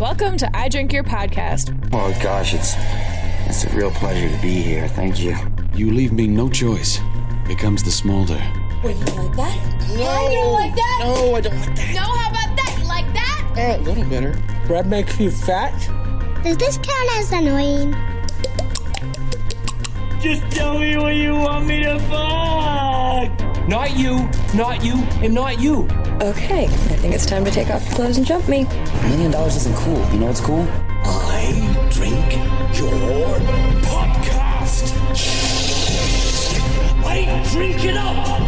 Welcome to I Drink Your podcast. Oh gosh, it's a real pleasure to be here. Thank you. You leave me no choice. Here comes the smolder. Wait, you like that? No, I don't like that. No, I don't like that. No, how about that? You like that? A little better. Bread makes you fat? Does this count as annoying? Just tell me what you want me to fuck! Not you, and not you. Okay, I think it's time to take off your clothes and jump me. $1 million isn't cool. You know what's cool? I drink your podcast! I drink it up!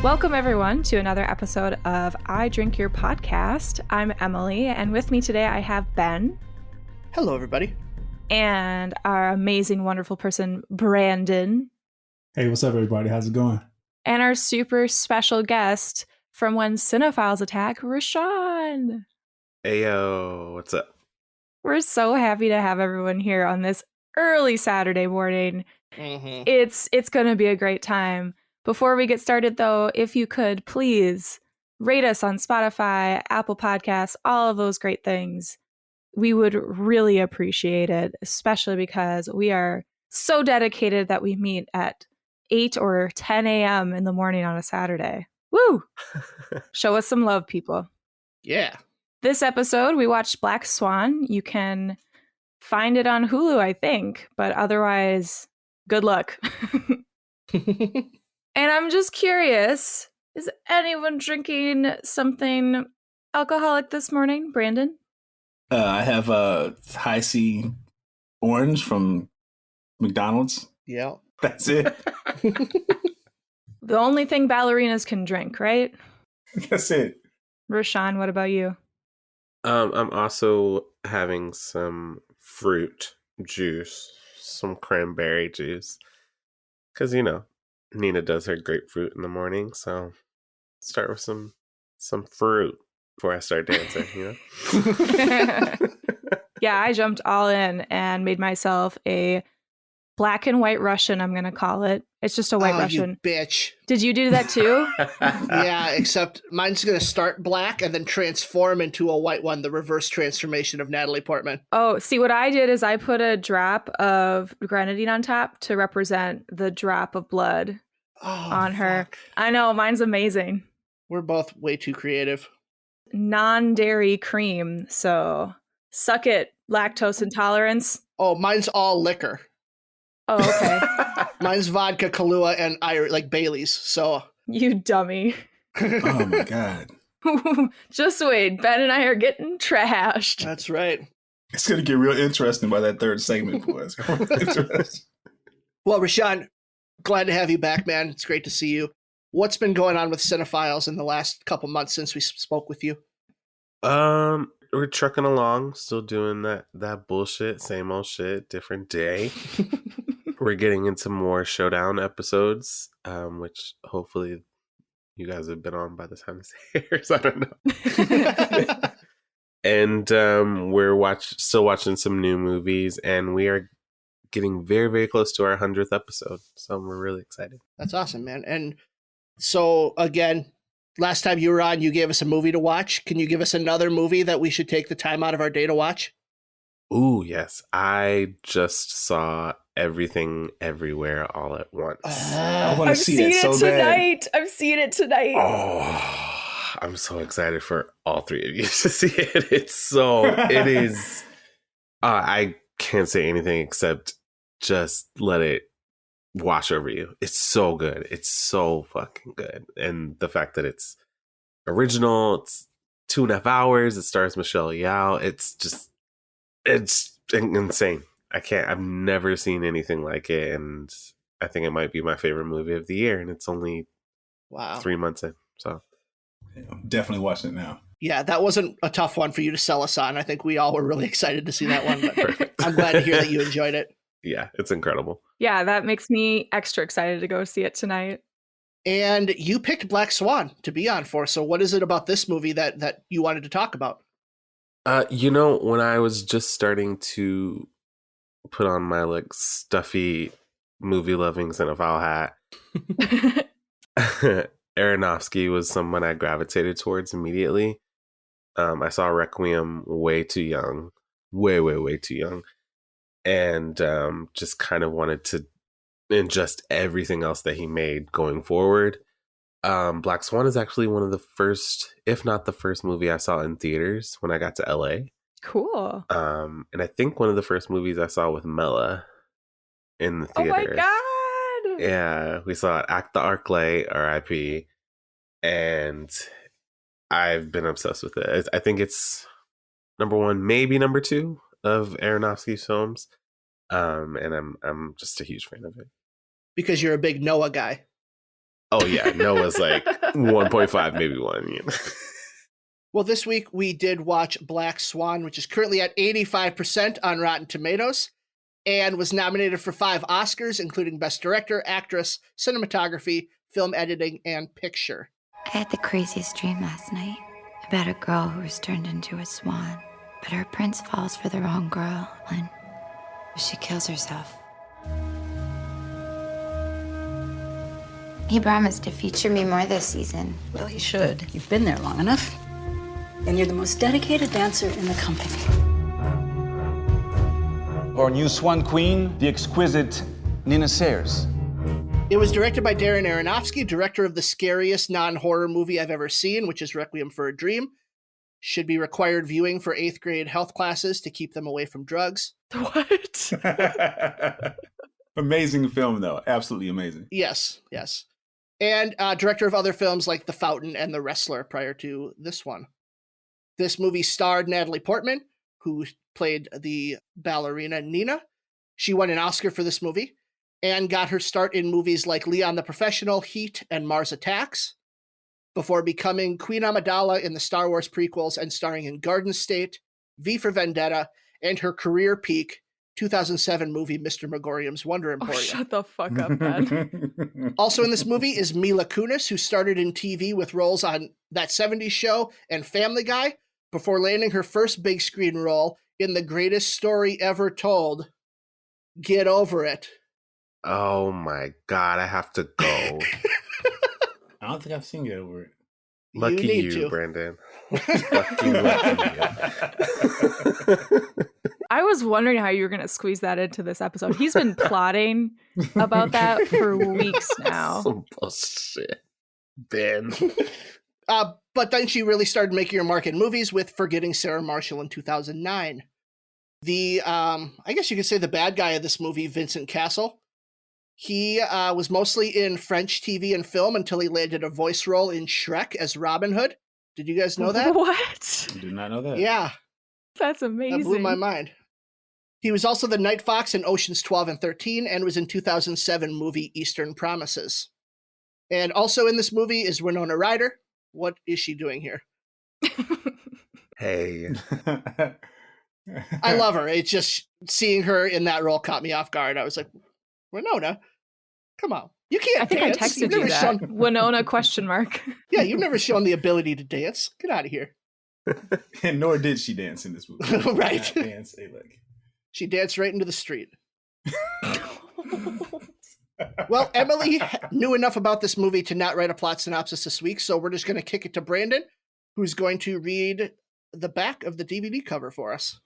Welcome, everyone, to another episode of I Drink Your podcast. I'm Emily, and with me today I have Ben. Hello, everybody. And our amazing, wonderful person, Brandon. Hey, what's up, everybody? How's it going? And our super special guest from when Cinephiles Attack, Rashawn. Ayo, what's up? We're so happy to have everyone here on this early Saturday morning. Mm-hmm. It's going to be a great time. Before we get started, though, if you could please rate us on Spotify, Apple Podcasts, all of those great things. We would really appreciate it, especially because we are so dedicated that we meet at 8 or 10 a.m. in the morning on a Saturday. Woo! Show us some love, people. Yeah. This episode, we watched Black Swan. You can find it on Hulu, I think, but otherwise, good luck. And I'm just curious, is anyone drinking something alcoholic this morning, Brandon? I have a high C orange from McDonald's. Yeah. That's it. The only thing ballerinas can drink, right? That's it. Rashawn, what about you? I'm also having some fruit juice, some cranberry juice. Because, you know, Nina does her grapefruit in the morning, so start with some fruit before I start dancing, you know? Yeah, I jumped all in and made myself a black and white Russian, I'm going to call it. It's just a white Russian. You bitch. Did you do that too? Yeah, except mine's going to start black and then transform into a white one, the reverse transformation of Natalie Portman. Oh, see, what I did is I put a drop of grenadine on top to represent the drop of blood on her. Fuck. I know, mine's amazing. We're both way too creative. Non-dairy cream, so suck it, lactose intolerance. Oh, mine's all liquor. Oh, okay. Mine's vodka, Kahlua, and like Bailey's. So You dummy. Oh my God. Just wait, Ben and I are getting trashed. That's right. It's going to get real interesting by that third segment for us. Well, Rashawn, glad to have you back, man. It's great to see you. What's been going on with Cinephiles in the last couple months since we spoke with you? We're trucking along, still doing that bullshit, same old shit, different day. We're getting into more showdown episodes, which hopefully you guys have been on by the time this airs. I don't know. And we're still watching some new movies, and we are getting very, very close to our 100th episode. So we're really excited. That's awesome, man. And so, again, last time you were on, you gave us a movie to watch. Can you give us another movie that we should take the time out of our day to watch? Ooh, yes. I just saw Everything Everywhere All at Once. I want to see it so bad. I've seen it tonight. Oh, I'm so excited for all three of you to see it. It is. I can't say anything except just let it wash over you. It's so good. It's so fucking good. And the fact that it's original, it's 2.5 hours. It stars Michelle Yeoh. It's insane. I've never seen anything like it. And I think it might be my favorite movie of the year. And it's only 3 months in. So I'm definitely watching it now. Yeah, that wasn't a tough one for you to sell us on. I think we all were really excited to see that one. But I'm glad to hear that you enjoyed it. Yeah, it's incredible. Yeah, that makes me extra excited to go see it tonight. And you picked Black Swan to be on for. So what is it about this movie that you wanted to talk about? When I was just starting to put on my like stuffy movie loving cinephile hat, Aronofsky was someone I gravitated towards immediately. I saw Requiem way too young, way too young, and just kind of wanted to ingest everything else that he made going forward. Black Swan is actually one of the first, if not the first movie I saw in theaters when I got to LA. Cool. And I think one of the first movies I saw with Mela in the theater. Oh my God. Yeah, we saw it Act the Arclay, R.I.P. And I've been obsessed with it. I think it's number one, maybe number two of Aronofsky's films. And I'm just a huge fan of it. Because you're a big Noah guy. Oh yeah, Noah's like 1.5, maybe 1. You know? Well, this week we did watch Black Swan, which is currently at 85% on Rotten Tomatoes, and was nominated for 5 Oscars, including Best Director, Actress, Cinematography, Film Editing, and Picture. I had the craziest dream last night about a girl who was turned into a swan, but her prince falls for the wrong girl, and she kills herself. He promised to feature me more this season. Well, he should. You've been there long enough. And you're the most dedicated dancer in the company. Our new Swan Queen, the exquisite Nina Sayers. It was directed by Darren Aronofsky, director of the scariest non-horror movie I've ever seen, which is Requiem for a Dream. Should be required viewing for 8th grade health classes to keep them away from drugs. What? Amazing film, though. Absolutely amazing. Yes. And director of other films like The Fountain and The Wrestler prior to this one. This movie starred Natalie Portman, who played the ballerina Nina. She won an Oscar for this movie and got her start in movies like Leon the Professional, Heat, and Mars Attacks, before becoming Queen Amidala in the Star Wars prequels and starring in Garden State, V for Vendetta, and her career peak 2007 movie Mr. Megorium's Wonder Emporium. Oh, shut the fuck up, man. Also in this movie is Mila Kunis, who started in TV with roles on That 70s Show and Family Guy, before landing her first big screen role in The Greatest Story Ever Told, Get Over It. Oh my God, I have to go. I don't think I've seen Get Over It. Lucky you, Brandon. lucky you. I was wondering how you were going to squeeze that into this episode. He's been plotting about that for weeks now. Some bullshit, Ben. But then she really started making her mark in movies with Forgetting Sarah Marshall in 2009. The, I guess you could say the bad guy of this movie, Vincent Cassel. He was mostly in French TV and film until he landed a voice role in Shrek as Robin Hood. Did you guys know that? What? I did not know that. Yeah. That's amazing. That blew my mind. He was also the Night Fox in Oceans 12 and 13 and was in 2007 movie Eastern Promises. And also in this movie is Winona Ryder. What is she doing here? Hey. I love her. It's just seeing her in that role caught me off guard. I was like, Winona, come on. You can't dance. I think I texted you that. Winona ? Yeah, you've never shown the ability to dance. Get out of here. And nor did she dance in this movie. Right. Dance, she danced right into the street. Well, Emily knew enough about this movie to not write a plot synopsis this week, so we're just going to kick it to Brandon, who's going to read the back of the DVD cover for us.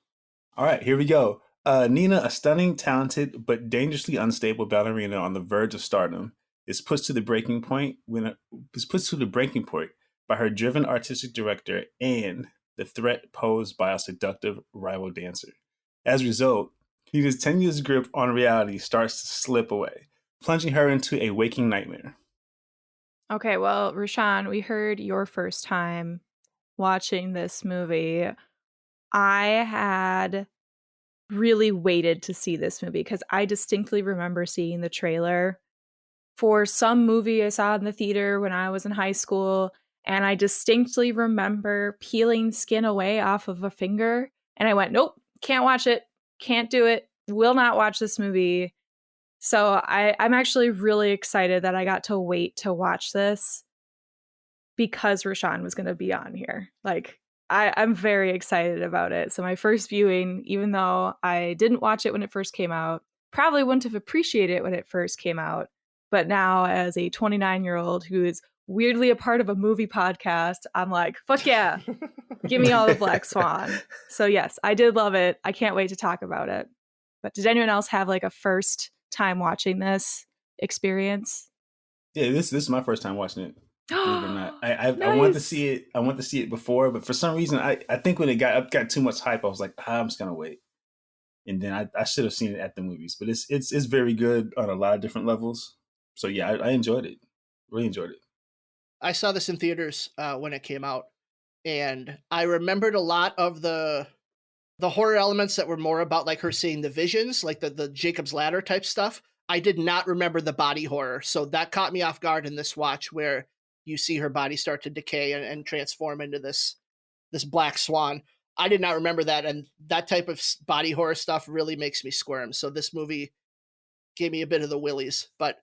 All right, here we go. Nina, a stunning, talented, but dangerously unstable ballerina on the verge of stardom, is put to the breaking point by her driven artistic director and the threat posed by a seductive rival dancer. As a result, Nina's tenuous grip on reality starts to slip away, plunging her into a waking nightmare. Okay, well, Rashawn, we heard your first time watching this movie. I had really waited to see this movie because I distinctly remember seeing the trailer for some movie I saw in the theater when I was in high school, and I distinctly remember peeling skin away off of a finger, and I went, nope, can't watch it, can't do it, will not watch this movie. So I'm actually really excited that I got to wait to watch this because Rashawn was going to be on here. Like, I'm very excited about it. So my first viewing, even though I didn't watch it when it first came out, probably wouldn't have appreciated it when it first came out. But now as a 29-year-old who is weirdly a part of a movie podcast, I'm like, fuck yeah, give me all the Black Swan. So yes, I did love it. I can't wait to talk about it. But did anyone else have like a first time watching this experience? Yeah, this is my first time watching it. Believe it or not, I Nice. wanted to see it. I wanted to see it before, but for some reason, I think when it got too much hype, I was like, I'm just gonna wait. And then I should have seen it at the movies. But it's very good on a lot of different levels. So yeah, I enjoyed it. Really enjoyed it. I saw this in theaters when it came out, and I remembered a lot of the horror elements that were more about like her seeing the visions, like the Jacob's Ladder type stuff. I did not remember the body horror, so that caught me off guard in this watch, where you see her body start to decay and transform into this Black Swan. I did not remember that, and that type of body horror stuff really makes me squirm. So this movie gave me a bit of the willies, but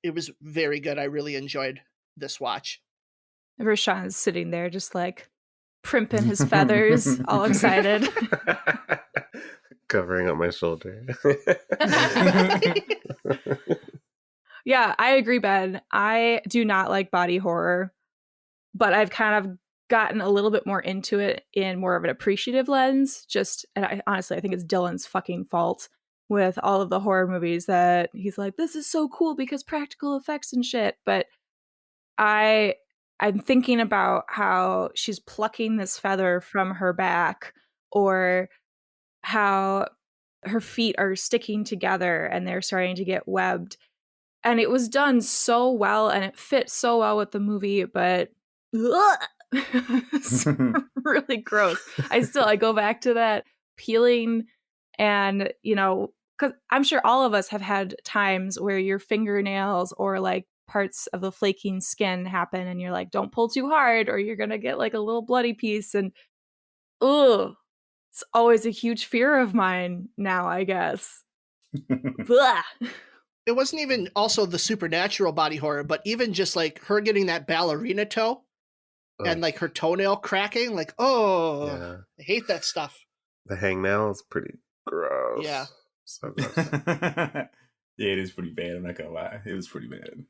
it was very good. I really enjoyed this watch. Rashawn's sitting there just like primping his feathers, all excited. Covering up my shoulder. Yeah, I agree, Ben. I do not like body horror, but I've kind of gotten a little bit more into it in more of an appreciative lens. And I think it's Dylan's fucking fault with all of the horror movies that he's like, this is so cool because practical effects and shit. But I'm thinking about how she's plucking this feather from her back, or how her feet are sticking together and they're starting to get webbed. And it was done so well and it fit so well with the movie, but it's really gross. I go back to that peeling, and, you know, because I'm sure all of us have had times where your fingernails or like parts of the flaking skin happen and you're like, don't pull too hard or you're going to get like a little bloody piece. And it's always a huge fear of mine now, I guess. It wasn't even also the supernatural body horror, but even just like her getting that ballerina toe and like her toenail cracking, like, I hate that stuff. The hangnail is pretty gross. Yeah. So gross. Yeah, it is pretty bad. I'm not gonna lie. It was pretty bad.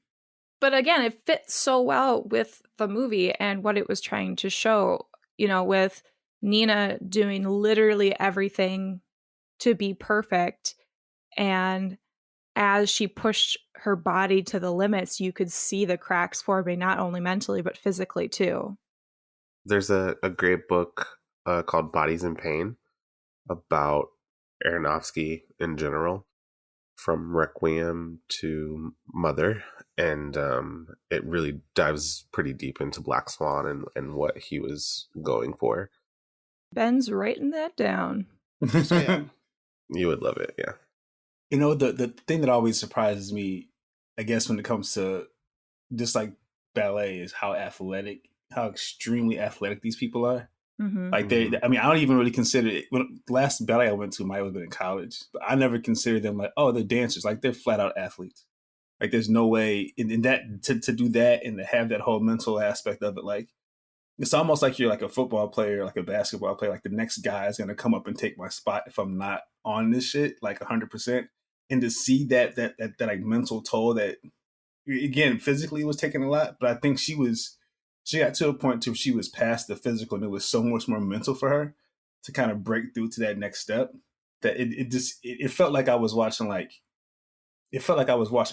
But again, it fits so well with the movie and what it was trying to show, you know, with Nina doing literally everything to be perfect. And as she pushed her body to the limits, you could see the cracks forming, not only mentally, but physically too. There's a great book called Bodies in Pain about Aronofsky in general, from Requiem to Mother. And it really dives pretty deep into Black Swan and what he was going for. Ben's writing that down. You would love it, yeah. You know, the thing that always surprises me, I guess, when it comes to just like ballet, is how extremely athletic these people are. Mm-hmm. Like I don't even really consider it. When the last ballet I went to might have been in college, but I never considered them like, oh, they're dancers. Like, they're flat out athletes. Like, there's no way in that to do that and to have that whole mental aspect of it. Like, it's almost like you're like a football player, like a basketball player. Like, the next guy is gonna come up and take my spot if I'm not on this shit, like 100%. And to see that like mental toll that, again, physically was taking a lot, but I think she got to a point to she was past the physical, and it was so much more mental for her to kind of break through to that next step, that it felt like I was watching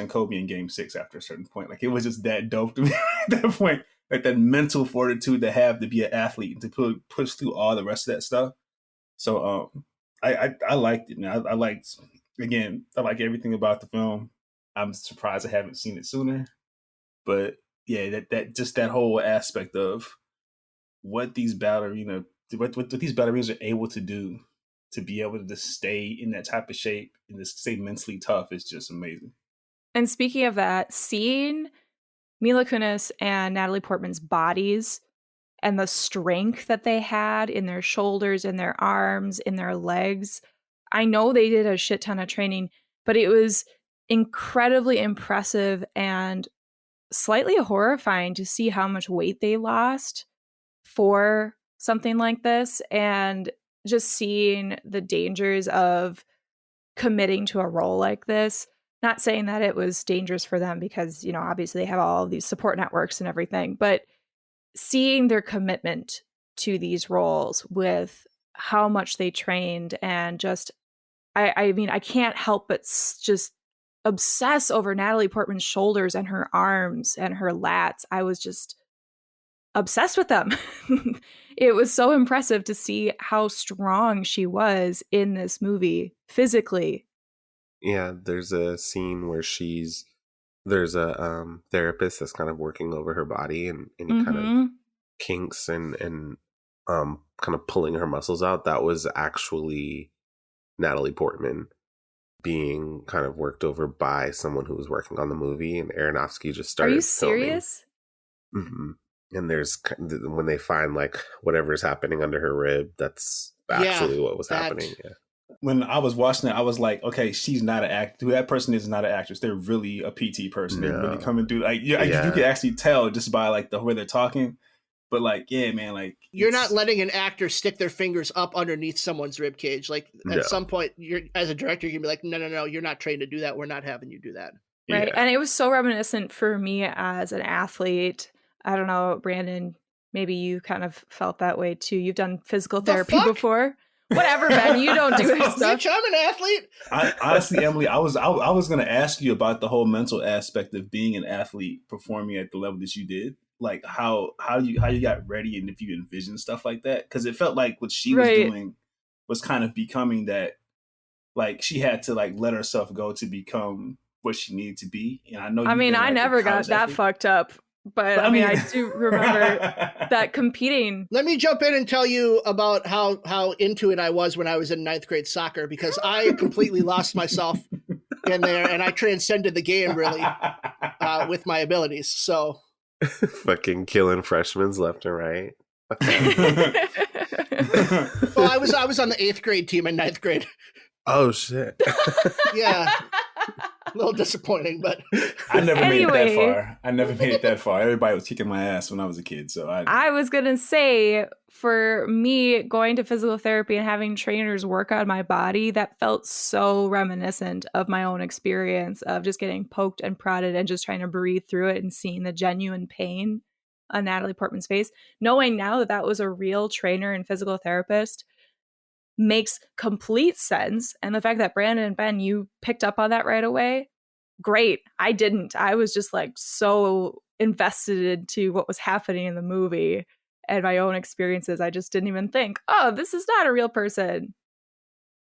Kobe in Game 6 after a certain point. Like, it was just that dope to me at that point. Like, that mental fortitude to have to be an athlete and to push through all the rest of that stuff. So I liked it, man. I like everything about the film. I'm surprised I haven't seen it sooner. But yeah, that whole aspect of what these ballerinas are able to do to be able to just stay in that type of shape and just stay mentally tough is just amazing. And speaking of that, seeing Mila Kunis and Natalie Portman's bodies and the strength that they had in their shoulders, in their arms, in their legs, I know they did a shit ton of training, but it was incredibly impressive and slightly horrifying to see how much weight they lost for something like this, and just seeing the dangers of committing to a role like this. Not saying that it was dangerous for them because, you know, obviously they have all these support networks and everything, but seeing their commitment to these roles with how much they trained and just, I mean, I can't help but just obsess over Natalie Portman's shoulders and her arms and her lats. I was just obsessed with them. It was so impressive to see how strong she was in this movie physically. Yeah, there's a scene where there's a therapist that's kind of working over her body and any kind of kinks and kind of pulling her muscles out. That was actually Natalie Portman being kind of worked over by someone who was working on the movie, and Aronofsky just started. Are you filming. serious? Mm-hmm. And there's when they find like whatever's happening under her rib, that's actually what was happening. Yeah. When I was watching it, I was like, okay, she's not an actor. That person is not an actress. They're really a PT person. They really come and do like, you can actually tell just by like the way they're talking. But like, yeah, man, like you're not letting an actor stick their fingers up underneath someone's rib cage. Like at some point, you're as a director, you can be like, no, you're not trained to do that. We're not having you do that. Right. Yeah. And it was so reminiscent for me as an athlete. I don't know, Brandon, maybe you kind of felt that way too. You've done physical therapy before. Whatever, Ben, you don't do it stuff. Bitch, I'm an athlete. Honestly, Emily, I was going to ask you about the whole mental aspect of being an athlete, performing at the level that you did. Like how you got ready and if you envisioned stuff like that, because it felt like what she was doing was kind of becoming that, like she had to like let herself go to become what she needed to be. And I know. I mean, I never got that fucked up. But I mean, I do remember that competing. Let me jump in and tell you about how into it I was when I was in 9th grade soccer, because I completely lost myself in there and I transcended the game really with my abilities. So fucking killing freshmen left and right. Well, I was on the 8th grade team in 9th grade. Oh shit. Yeah. A little disappointing, but I never made it that far. Everybody was kicking my ass when I was a kid. So I was going to say, for me, going to physical therapy and having trainers work on my body, that felt so reminiscent of my own experience of just getting poked and prodded and just trying to breathe through it and seeing the genuine pain on Natalie Portman's face. Knowing now that that was a real trainer and physical therapist makes complete sense. And the fact that Brandon and Ben, you picked up on that right away, great. I didn't. I was just like so invested into what was happening in the movie and my own experiences. I just didn't even think, oh, this is not a real person.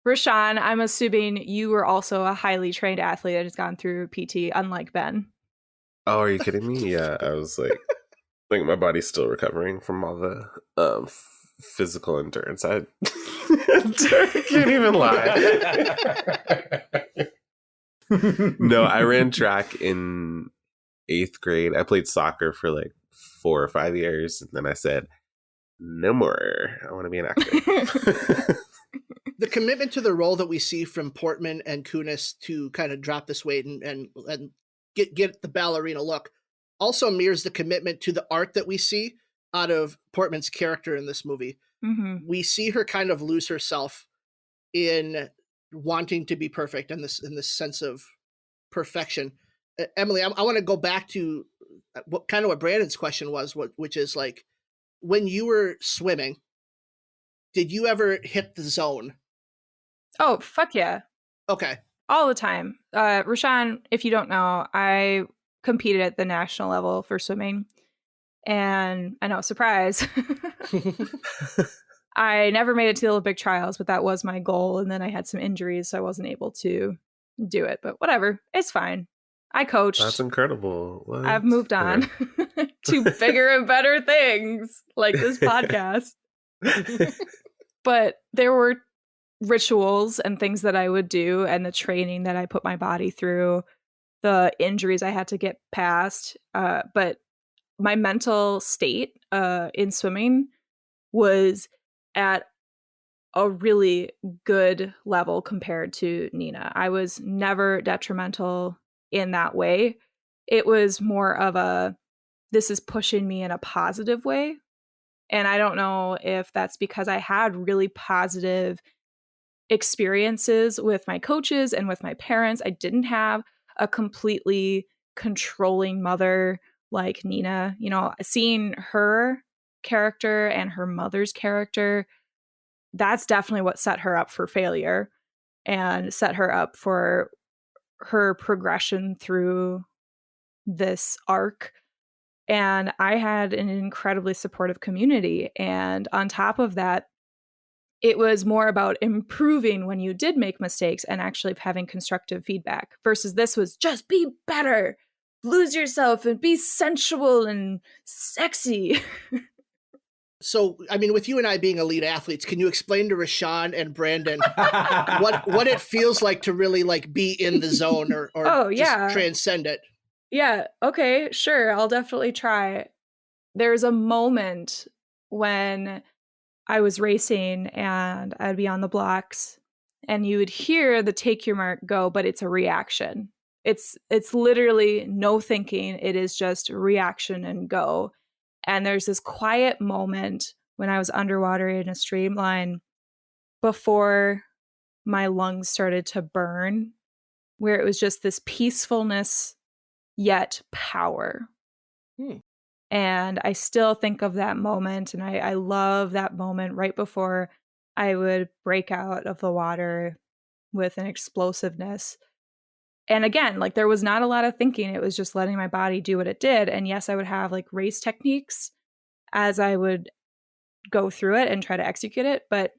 Rashawn, I'm assuming you were also a highly trained athlete that has gone through PT, unlike Ben. Oh, are you kidding me? Yeah, I was like, my body's still recovering from all the physical endurance. I can't even lie. No, I ran track in 8th grade. I played soccer for like 4 or 5 years, and then I said, no more. I want to be an actor. The commitment to the role that we see from Portman and Kunis to kind of drop this weight and get the ballerina look also mirrors the commitment to the art that we see out of Portman's character in this movie. Mm-hmm. We see her kind of lose herself in wanting to be perfect in this sense of perfection. Emily, I want to go back to what Brandon's question was, which is like, when you were swimming, did you ever hit the zone? Oh, fuck yeah. Okay. All the time. Rashawn, if you don't know, I competed at the national level for swimming. And I know, surprise. I never made it to the Olympic trials, but that was my goal. And then I had some injuries, so I wasn't able to do it. But whatever, it's fine. I coached. That's incredible. What? I've moved on to bigger and better things, like this podcast. But there were rituals and things that I would do, and the training that I put my body through, the injuries I had to get past. But my mental state in swimming was at a really good level compared to Nina. I was never detrimental in that way. It was more of a, this is pushing me in a positive way. And I don't know if that's because I had really positive experiences with my coaches and with my parents. I didn't have a completely controlling mother like Nina. You know, seeing her character and her mother's character, that's definitely what set her up for failure and set her up for her progression through this arc. And I had an incredibly supportive community. And on top of that, it was more about improving when you did make mistakes and actually having constructive feedback versus this was just be better, lose yourself and be sensual and sexy. So, I mean, with you and I being elite athletes, can you explain to Rashawn and Brandon what it feels like to really like be in the zone or just transcend it? Yeah. Okay, sure. I'll definitely try. There's a moment when I was racing and I'd be on the blocks and you would hear the take your mark go, but it's a reaction. It's literally no thinking. It is just reaction and go. And there's this quiet moment when I was underwater in a streamline before my lungs started to burn, where it was just this peacefulness, yet power. And I still think of that moment. And I love that moment right before I would break out of the water with an explosiveness. And again, like there was not a lot of thinking. It was just letting my body do what it did. And yes, I would have like race techniques as I would go through it and try to execute it. But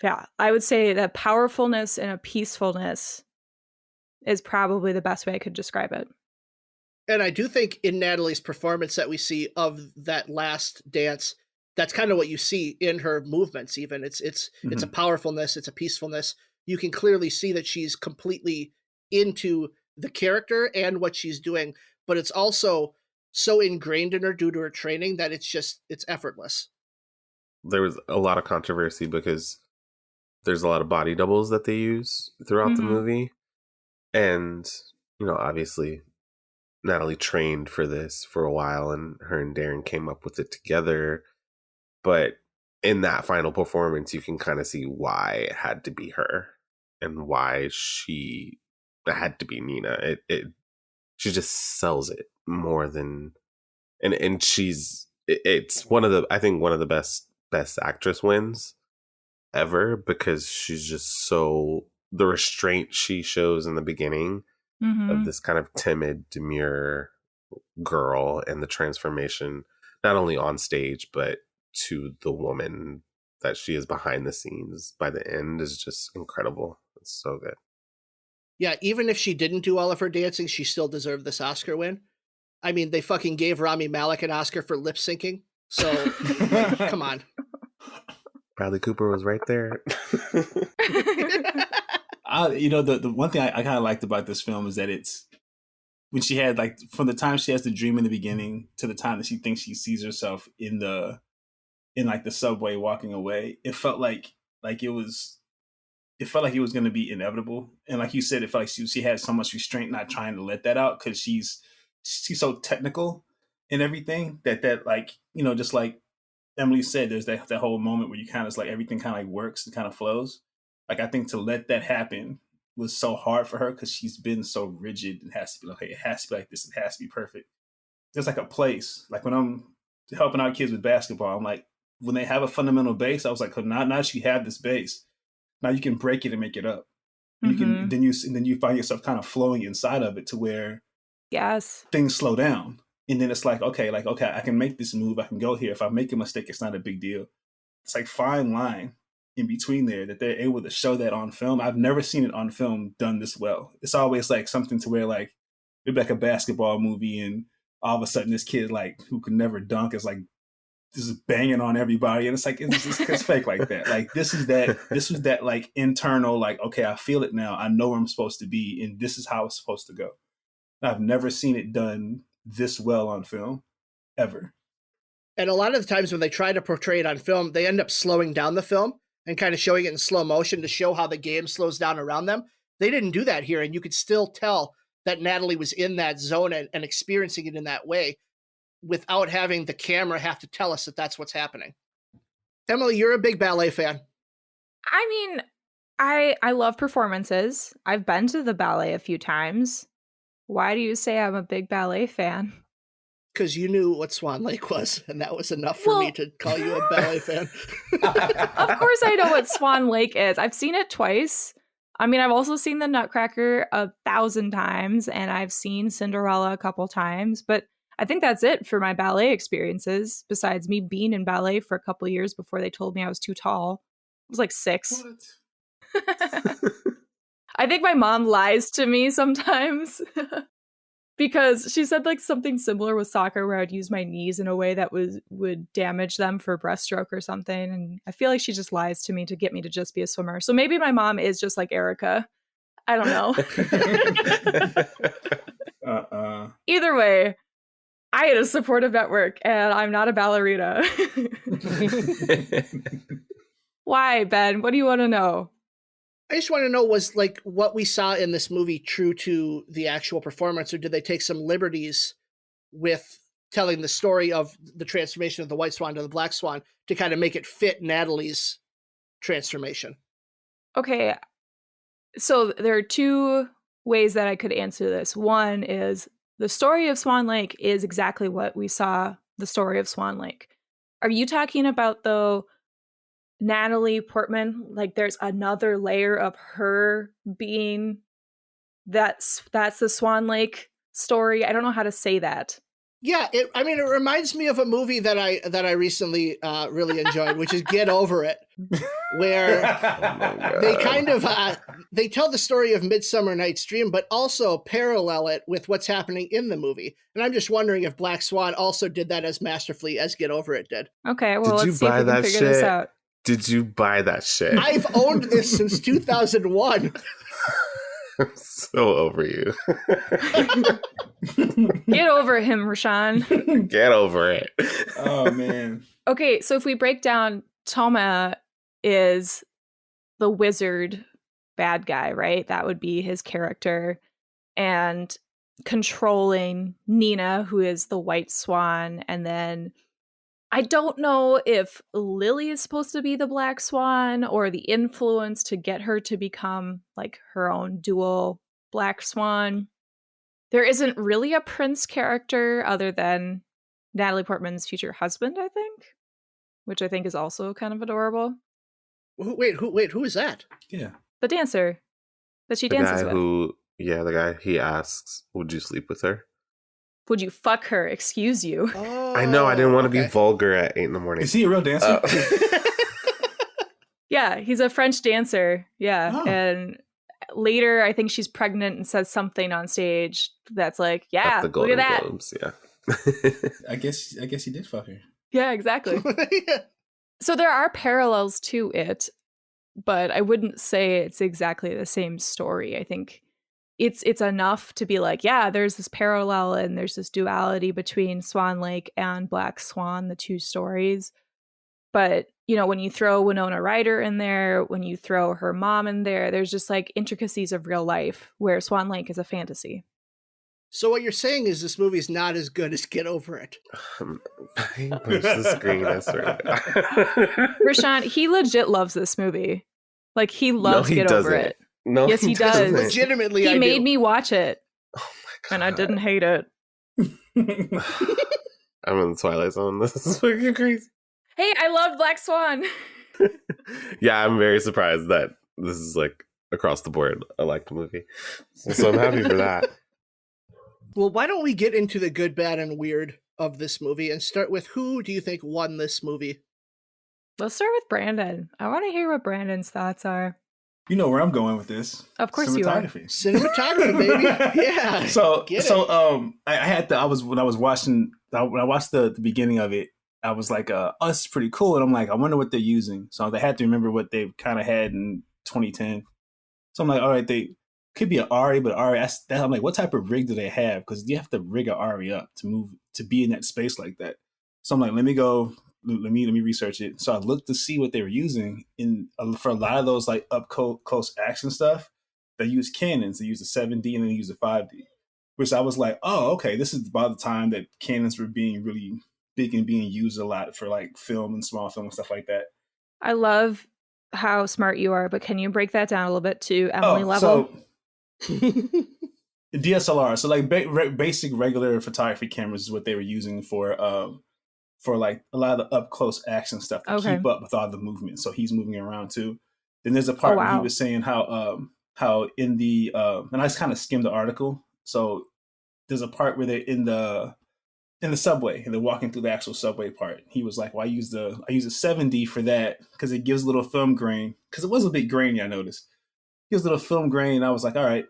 yeah, I would say that powerfulness and a peacefulness is probably the best way I could describe it. And I do think in Natalie's performance that we see of that last dance, that's kind of what you see in her movements. Even it's a powerfulness, it's a peacefulness. You can clearly see that she's completely into the character and what she's doing, but it's also so ingrained in her due to her training that it's effortless. There was a lot of controversy because there's a lot of body doubles that they use throughout the movie. And, you know, obviously Natalie trained for this for a while and her and Darren came up with it together. But in that final performance, you can kind of see why it had to be her and why she had to be Nina. She just sells it more than, and it's one of the best actress wins ever, because she's just so, the restraint she shows in the beginning of this kind of timid, demure girl and the transformation, not only on stage, but to the woman that she is behind the scenes by the end, is just incredible. It's so good. Yeah, even if she didn't do all of her dancing, she still deserved this Oscar win. I mean, they fucking gave Rami Malek an Oscar for lip syncing. So, come on. Bradley Cooper was right there. The one thing I kind of liked about this film is that it's when she had, like, from the time she has the dream in the beginning to the time that she thinks she sees herself in the subway walking away, it felt like it was going to be inevitable. And like you said, it felt like she had so much restraint not trying to let that out, because she's so technical in everything that like, you know, just like Emily said, there's that whole moment where you kind of like everything kind of like works and kind of flows. Like, I think to let that happen was so hard for her because she's been so rigid and has to be like, okay, it has to be like this, it has to be perfect. There's like a place, like when I'm helping out kids with basketball, I'm like, when they have a fundamental base, I was like, now that you have this base, now you can break it and make it up. And you can then you find yourself kind of flowing inside of it to where things slow down. And then it's like, okay, I can make this move. I can go here. If I make a mistake, it's not a big deal. It's like fine line in between there that they're able to show that on film. I've never seen it on film done this well. It's always like something to where like maybe like a basketball movie and all of a sudden this kid like who could never dunk is like just banging on everybody. And it's like, it's fake like that. Like this was that like internal, like, okay, I feel it now. I know where I'm supposed to be and this is how it's supposed to go. I've never seen it done this well on film ever. And a lot of the times when they try to portray it on film, they end up slowing down the film and kind of showing it in slow motion to show how the game slows down around them. They didn't do that here. And you could still tell that Natalie was in that zone and experiencing it in that way without having the camera have to tell us that that's what's happening. Emily, you're a big ballet fan. I mean, I love performances. I've been to the ballet a few times. Why do you say I'm a big ballet fan? Because you knew what Swan Lake was, and that was enough for me to call you a ballet fan. Of course I know what Swan Lake is. I've seen it twice. I mean, I've also seen The Nutcracker 1,000 times, and I've seen Cinderella a couple times, but I think that's it for my ballet experiences, besides me being in ballet for a couple years before they told me I was too tall. I was like 6. I think my mom lies to me sometimes. Because she said like something similar with soccer where I'd use my knees in a way that would damage them for breaststroke or something. And I feel like she just lies to me to get me to just be a swimmer. So maybe my mom is just like Erica. I don't know. Either way, I had a supportive network and I'm not a ballerina. Why, Ben? What do you want to know? I just want to know, was like what we saw in this movie true to the actual performance, or did they take some liberties with telling the story of the transformation of the White Swan to the Black Swan to kind of make it fit Natalie's transformation? Okay, so there are 2 ways that I could answer this. One is the story of Swan Lake is exactly what we saw the story of Swan Lake. Are you talking about, though, Natalie Portman, like there's another layer of her being that's the Swan Lake story? I don't know how to say that. Yeah, it reminds me of a movie that I recently really enjoyed, which is Get Over It, where they kind of they tell the story of Midsummer Night's Dream, but also parallel it with what's happening in the movie. And I'm just wondering if Black Swan also did that as masterfully as Get Over It did. Okay, well, let's see if we can figure this out. Did you buy that shit? I've owned this since 2001. I'm so over you. Get over him, Rashawn. Get over it. Oh, man. Okay, so if we break down, Toma is the wizard bad guy, right? That would be his character. And controlling Nina, who is the White Swan, and then I don't know if Lily is supposed to be the Black Swan or the influence to get her to become like her own dual Black Swan. There isn't really a prince character other than Natalie Portman's future husband, I think, which I think is also kind of adorable. Wait, who is that? Yeah. The dancer that she dances with. The guy, he asks, would you sleep with her? Would you fuck her? Excuse you. Oh, I know, I didn't want to be vulgar at 8 a.m. Is he a real dancer? Yeah, he's a French dancer. Yeah. Oh. And later, I think she's pregnant and says something on stage that's like, yeah, the look at that. Globes, yeah. I guess he did fuck her. Yeah, exactly. Yeah. So there are parallels to it, but I wouldn't say it's exactly the same story. I think it's enough to be like, yeah, there's this parallel and there's this duality between Swan Lake and Black Swan, the 2 stories. But, you know, when you throw Winona Ryder in there, when you throw her mom in there, there's just like intricacies of real life where Swan Lake is a fantasy. So what you're saying is this movie's not as good as Get Over It. He pushed the screen us right now. Rashawn, he legit loves this movie. Like, he loves Get Over It. No, yes, he does. Legitimately, he made me watch it. Oh my God. And I didn't hate it. I'm in the Twilight Zone. This is fucking crazy. Hey, I love Black Swan. Yeah, I'm very surprised that this is like across the board. I like the movie. So I'm happy for that. Well, why don't we get into the good, bad, and weird of this movie and start with who do you think won this movie? Let's start with Brandon. I want to hear what Brandon's thoughts are. You know where I'm going with this. Of course you are. Cinematography, baby. Yeah. I watched the beginning of it, I was like, oh, this is pretty cool. And I'm like, I wonder what they're using. So I had to remember what they kind of had in 2010. So I'm like, all right, they could be an Ari, but Ari, I'm like, what type of rig do they have? Because you have to rig an Ari up to be in that space like that. So I'm like, let me research it. So I looked to see what they were using for a lot of those like up close action stuff. They use Canons. They use the 7D and then they use the 5D, which I was like, oh, okay, this is about the time that Canons were being really big and being used a lot for like film and small film and stuff like that. I love how smart you are, but can you break that down a little bit to Emily level? DSLR. So like basic regular photography cameras is what they were using for like a lot of the up close action stuff to keep up with all the movement. So he's moving around too. Then there's a part where he was saying how in the and I just kind of skimmed the article. So there's a part where they're in the subway and they're walking through the actual subway part. He was like, well, I use a 7D for that because it gives a little film grain, because it was a bit grainy, I noticed. It gives a little film grain. I was like, all right,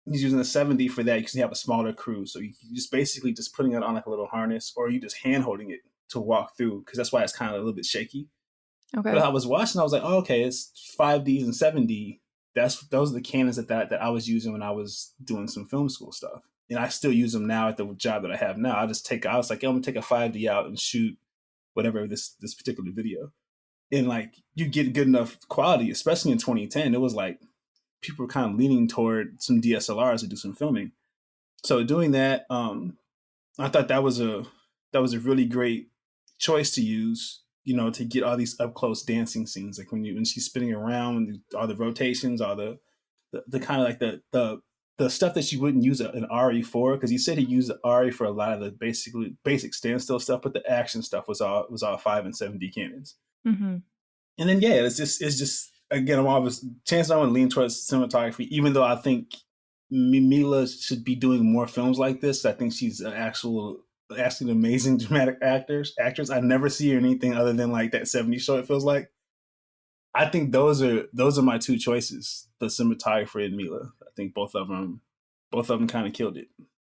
he's using a 7D for that because you have a smaller crew. So you just basically just putting it on like a little harness, or you just hand holding it to walk through, because that's why it's kind of a little bit shaky. Okay. But I was watching, I was like, oh, okay, it's 5Ds and 7D. Those are the canons that I was using when I was doing some film school stuff. And I still use them now at the job that I have now. I was like, I'm gonna take a 5D out and shoot whatever this particular video. And like, you get good enough quality, especially in 2010, it was like people were kind of leaning toward some DSLRs to do some filming. So doing that, I thought that was a really great choice to use, to get all these up close dancing scenes. Like when she's spinning around, all the rotations, all the kind of like the stuff that you wouldn't use an RE for, because he said he used the RE for a lot of the basic standstill stuff, but the action stuff was all 5 and 7D cannons. Mm-hmm. And then it's just again, I'm always chances I want to lean towards cinematography, even though I think Mila should be doing more films like this. I think she's actually an amazing dramatic actress. I never see her in anything other than like that 70s show, it feels like. I think those are my two choices, the cinematographer and Mila. I think both of them kind of killed it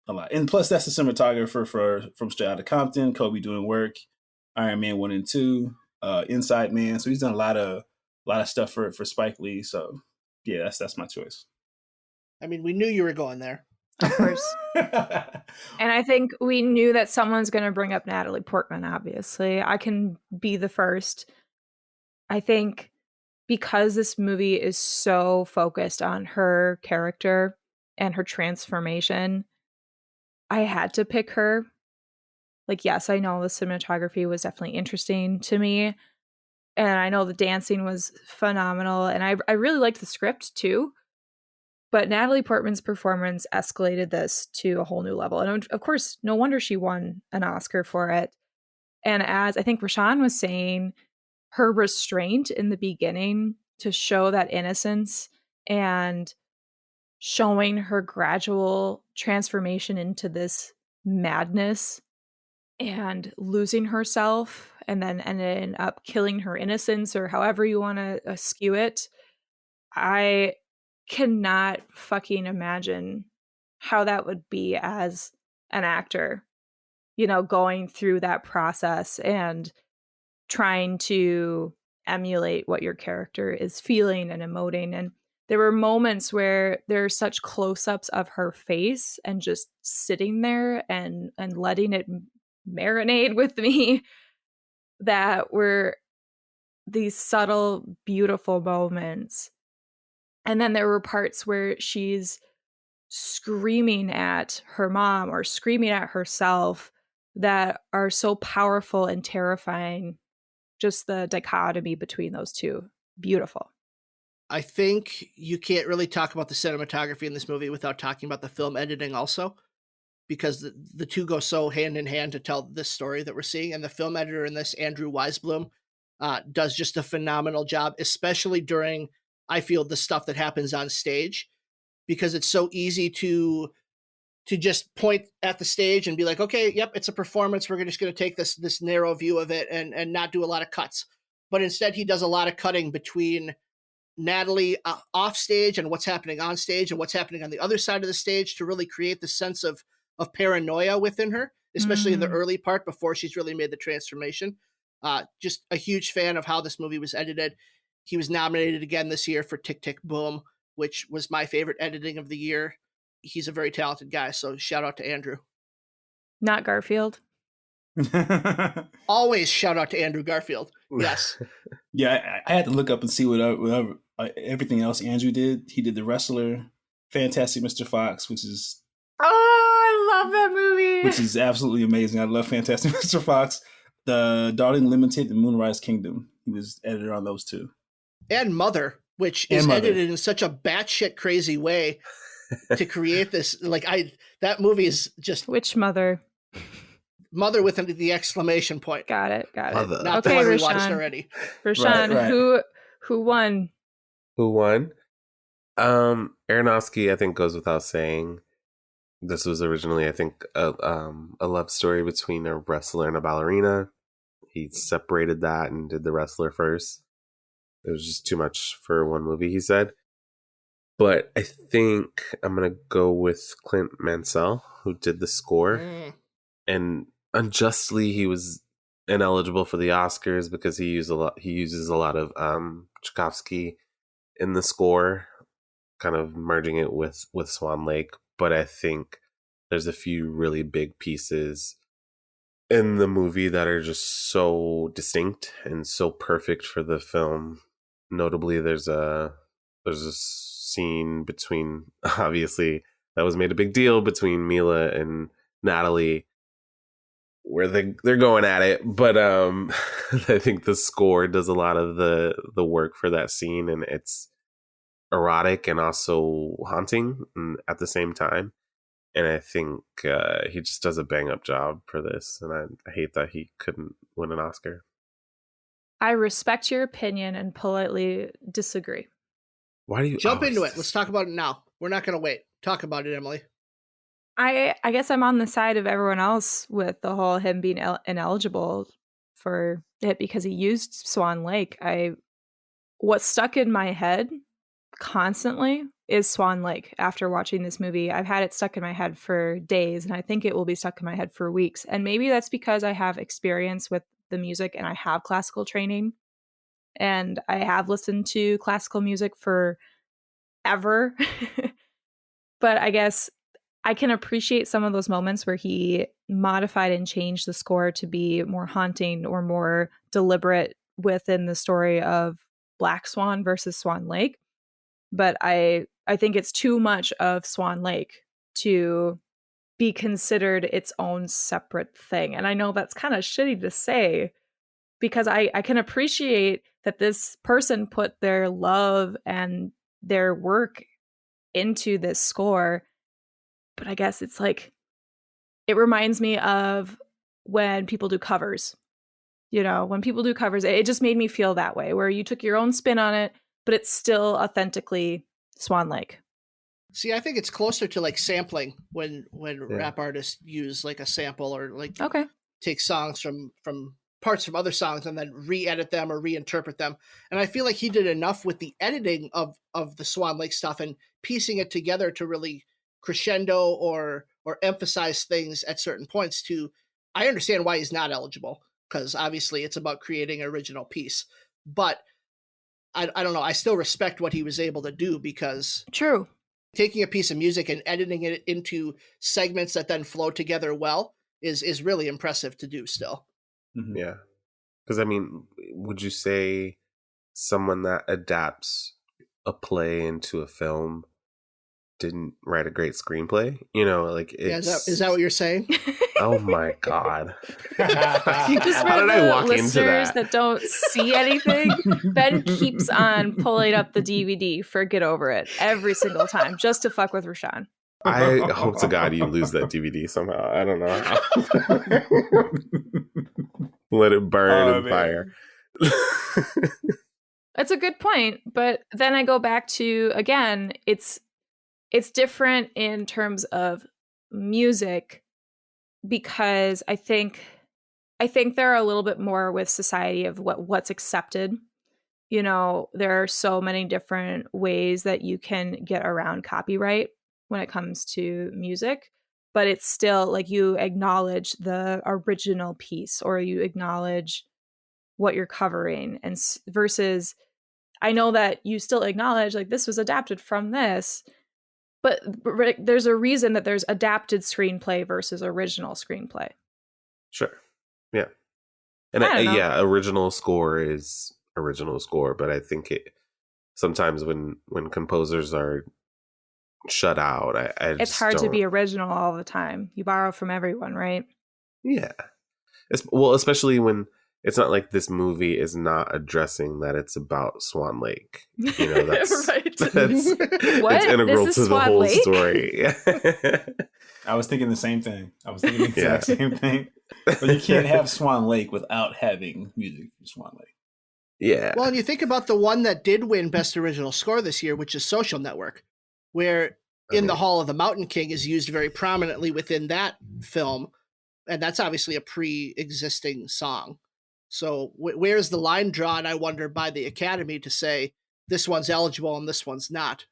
a lot. And plus, that's the cinematographer from Straight Outta Compton, Kobe Doing Work, Iron Man 1 and 2, Inside Man. So he's done a lot of stuff for Spike Lee. So yeah, that's my choice. I mean, we knew you were going there. Of course. And I think we knew that someone's going to bring up Natalie Portman, obviously. I can be the first. I think because this movie is so focused on her character and her transformation, I had to pick her. Like, yes, I know the cinematography was definitely interesting to me. And I know the dancing was phenomenal. And I really liked the script too. But Natalie Portman's performance escalated this to a whole new level. And of course, no wonder she won an Oscar for it. And as I think Rashawn was saying, her restraint in the beginning to show that innocence and showing her gradual transformation into this madness and losing herself and then ended up killing her innocence, or however you want to skew it. I cannot fucking imagine how that would be as an actor, going through that process and trying to emulate what your character is feeling and emoting. And there were moments where there are such close-ups of her face and just sitting there and letting it marinate with me that were these subtle, beautiful moments. And then there were parts where she's screaming at her mom or screaming at herself that are so powerful and terrifying. Just the dichotomy between those two. Beautiful. I think you can't really talk about the cinematography in this movie without talking about the film editing also, because the two go so hand in hand to tell this story that we're seeing. And the film editor in this, Andrew Weisblum, does just a phenomenal job, especially during, I feel, the stuff that happens on stage, because it's so easy to just point at the stage and be like, okay, yep, it's a performance. We're just going to take this narrow view of it and not do a lot of cuts. But instead, he does a lot of cutting between Natalie off stage and what's happening on stage and what's happening on the other side of the stage to really create the sense of paranoia within her, especially in the early part before she's really made the transformation. Just a huge fan of how this movie was edited. He was nominated again this year for Tick, Tick, Boom, which was my favorite editing of the year. He's a very talented guy, so shout out to Andrew. Not Garfield. Always shout out to Andrew Garfield. Yes. Yeah, I had to look up and see what everything else Andrew did. He did The Wrestler, Fantastic Mr. Fox, which is... Oh, I love that movie! Which is absolutely amazing. I love Fantastic Mr. Fox. The Darling Limited and Moonrise Kingdom. He was editor on those two. And Mother, which is edited in such a batshit crazy way to create this. That movie is just Which mother? Mother with the exclamation point. Got it. Mother. Not Okay, the one we Rashawn. watched already. Rashawn, Right. who won? Who won? Aronofsky, I think, goes without saying. This was originally, I think, a love story between a wrestler and a ballerina. He separated that and did the wrestler first. It was just too much for one movie, he said. But I think I'm going to go with Clint Mansell, who did the score. And unjustly, he was ineligible for the Oscars because he uses a lot of Tchaikovsky in the score, kind of merging it with Swan Lake. But I think there's a few really big pieces in the movie that are just so distinct and so perfect for the film. Notably, there's a scene between, obviously, that was made a big deal between Mila and Natalie, where they're going at it. But I think the score does a lot of the work for that scene, and it's erotic and also haunting at the same time. And I think he just does a bang up job for this, and I hate that he couldn't win an Oscar. I respect your opinion and politely disagree. Why do you jump into it? Let's talk about it now. We're not going to wait. Talk about it, Emily. I guess I'm on the side of everyone else with the whole him being ineligible for it because he used Swan Lake. What stuck in my head constantly is Swan Lake. After watching this movie, I've had it stuck in my head for days, and I think it will be stuck in my head for weeks. And maybe that's because I have experience with the music and I have classical training, and I have listened to classical music for ever. But I guess I can appreciate some of those moments where he modified and changed the score to be more haunting or more deliberate within the story of Black Swan versus Swan Lake. But I think it's too much of Swan Lake to be considered its own separate thing. And I know that's kind of shitty to say, because I can appreciate that this person put their love and their work into this score. But I guess it's like, it reminds me of when people do covers. You know, when people do covers, it just made me feel that way, where you took your own spin on it, but it's still authentically Swan Lake. See, I think it's closer to like sampling when rap artists use like a sample or like take songs from parts from other songs and then re-edit them or reinterpret them. And I feel like he did enough with the editing of the Swan Lake stuff and piecing it together to really crescendo or emphasize things at certain points to, I understand why he's not eligible, because obviously it's about creating an original piece. But I don't know, I still respect what he was able to do, because true, taking a piece of music and editing it into segments that then flow together well is really impressive to do still. Mm-hmm. Yeah. Because, I mean, would you say someone that adapts a play into a film didn't write a great screenplay? You know, like, it's... Yeah, is that what you're saying? Oh my God. Just for the listeners that don't see anything, Ben keeps on pulling up the DVD for Get Over It every single time just to fuck with Rashawn. I hope to God you lose that DVD somehow. I don't know. Let it burn in fire. That's a good point. But then I go back to, again, it's different in terms of music, because I think there are a little bit more with society of what's accepted. You know, there are so many different ways that you can get around copyright when it comes to music, but it's still like you acknowledge the original piece, or you acknowledge what you're covering, and versus I know that you still acknowledge like this was adapted from this, but there's a reason that there's adapted screenplay versus original screenplay. Sure. Yeah. And original score is original score, but I think it sometimes when composers are shut out, it's hard to be original all the time. You borrow from everyone, right? Yeah. Well, especially when it's not like this movie is not addressing that it's about Swan Lake. You know, that's right. that's What? it's integral This to is the Swan whole Lake? story. I was thinking the same thing. The exact same thing. But you can't have Swan Lake without having music from Swan Lake. Yeah. Well, and you think about the one that did win Best Original Score this year, which is Social Network, where In the Hall of the Mountain King is used very prominently within that film. And that's obviously a pre-existing song. So where's the line drawn, I wonder, by the Academy to say this one's eligible and this one's not?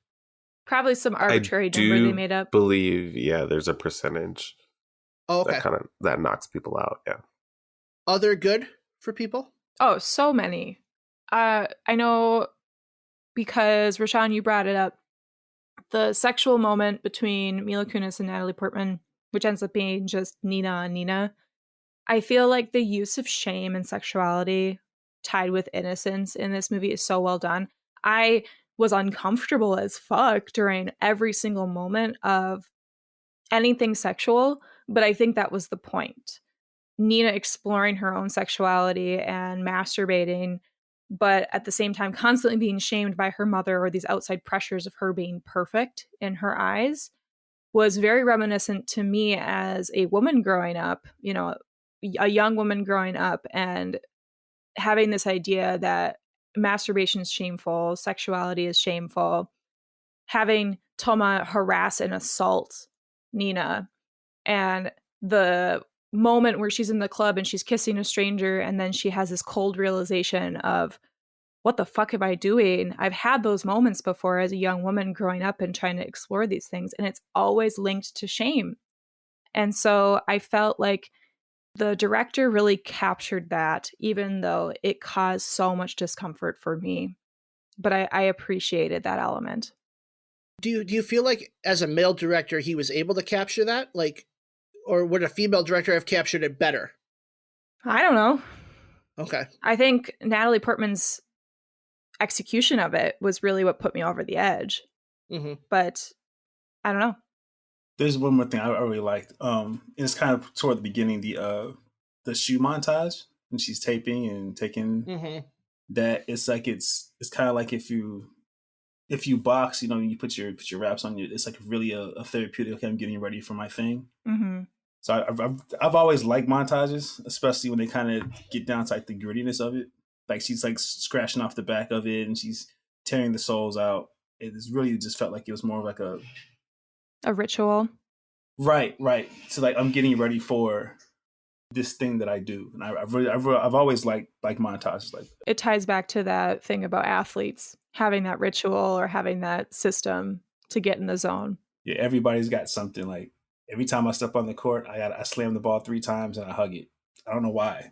Probably some arbitrary number they made up. Believe, there's a percentage that knocks people out. Yeah. Other good for people? Oh, so many. I know because Rashawn, you brought it up. The sexual moment between Mila Kunis and Natalie Portman, which ends up being just Nina and Nina. I feel like the use of shame and sexuality tied with innocence in this movie is so well done. I was uncomfortable as fuck during every single moment of anything sexual, but I think that was the point. Nina exploring her own sexuality and masturbating, but at the same time constantly being shamed by her mother or these outside pressures of her being perfect in her eyes, was very reminiscent to me as a woman growing up, you know, a young woman growing up and having this idea that masturbation is shameful, sexuality is shameful, having Toma harass and assault Nina, and the moment where she's in the club and she's kissing a stranger and then she has this cold realization of, what the fuck am I doing? I've had those moments before as a young woman growing up and trying to explore these things, and it's always linked to shame. And so I felt like the director really captured that, even though it caused so much discomfort for me. But I appreciated that element. Do you feel like as a male director he was able to capture that? Like, or would a female director have captured it better? I don't know. Okay. I think Natalie Portman's execution of it was really what put me over the edge. Mm-hmm. But I don't know. There's one more thing I really liked. It's kind of toward the beginning, the shoe montage when she's taping and taking that. It's like it's kind of like if you box, you know, you put your wraps on you. It's like really a therapeutic. Okay, I'm getting ready for my thing. Mm-hmm. So I've always liked montages, especially when they kind of get down to like the grittiness of it. Like she's like scratching off the back of it and she's tearing the soles out. It's really just felt like it was more of like a ritual. Right. So like I'm getting ready for this thing that I do, and I've always liked montages like that. It ties back to that thing about athletes having that ritual or having that system to get in the zone. Yeah, everybody's got something. Like every time I step on the court, I slam the ball 3 times and I hug it. I don't know why.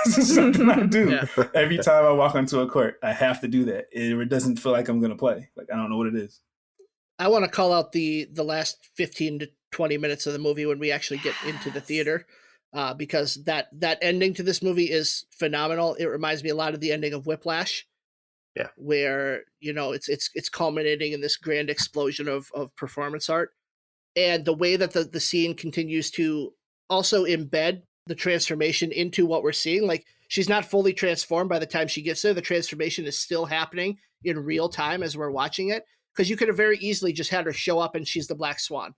This is something I do. Yeah. Every time I walk onto a court, I have to do that. It doesn't feel like I'm going to play. Like I don't know what it is. I want to call out the last 15 to 20 minutes of the movie when we actually get into the theater, because that ending to this movie is phenomenal. It reminds me a lot of the ending of Whiplash. Yeah. Where, you know, it's culminating in this grand explosion of performance art. And the way that the scene continues to also embed the transformation into what we're seeing. Like she's not fully transformed by the time she gets there. The transformation is still happening in real time as we're watching it. Because you could have very easily just had her show up and she's the Black Swan.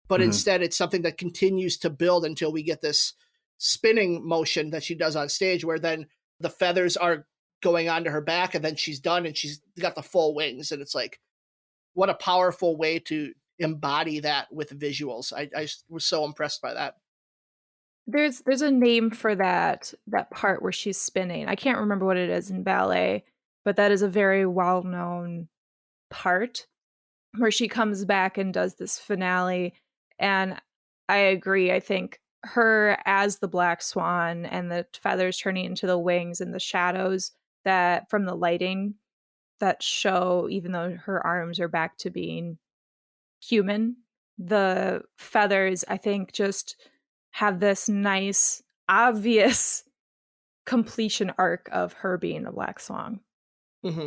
But instead it's something that continues to build until we get this spinning motion that she does on stage, where then the feathers are going onto her back and then she's done and she's got the full wings. And it's like, what a powerful way to embody that with visuals. I was so impressed by that. There's a name for that part where she's spinning. I can't remember what it is in ballet, but that is a very well-known part where she comes back and does this finale. And I agree. I think her as the Black Swan and the feathers turning into the wings and the shadows that from the lighting that show, even though her arms are back to being human, the feathers, I think, just have this nice, obvious completion arc of her being a Black Swan. Mm-hmm.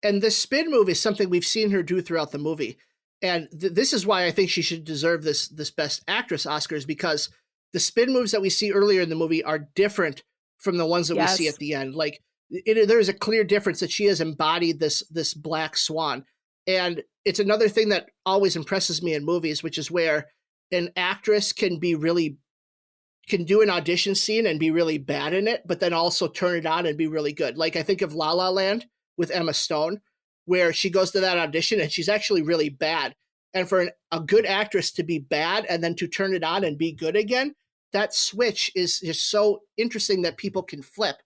And the spin move is something we've seen her do throughout the movie. And this is why I think she should deserve this Best Actress Oscars, because the spin moves that we see earlier in the movie are different from the ones that we see at the end. Like there's a clear difference that she has embodied this black swan. And it's another thing that always impresses me in movies, which is where an actress can do an audition scene and be really bad in it, but then also turn it on and be really good. Like I think of La La Land with Emma Stone, where she goes to that audition and she's actually really bad. And for a good actress to be bad and then to turn it on and be good again, that switch is just so interesting that people can flip,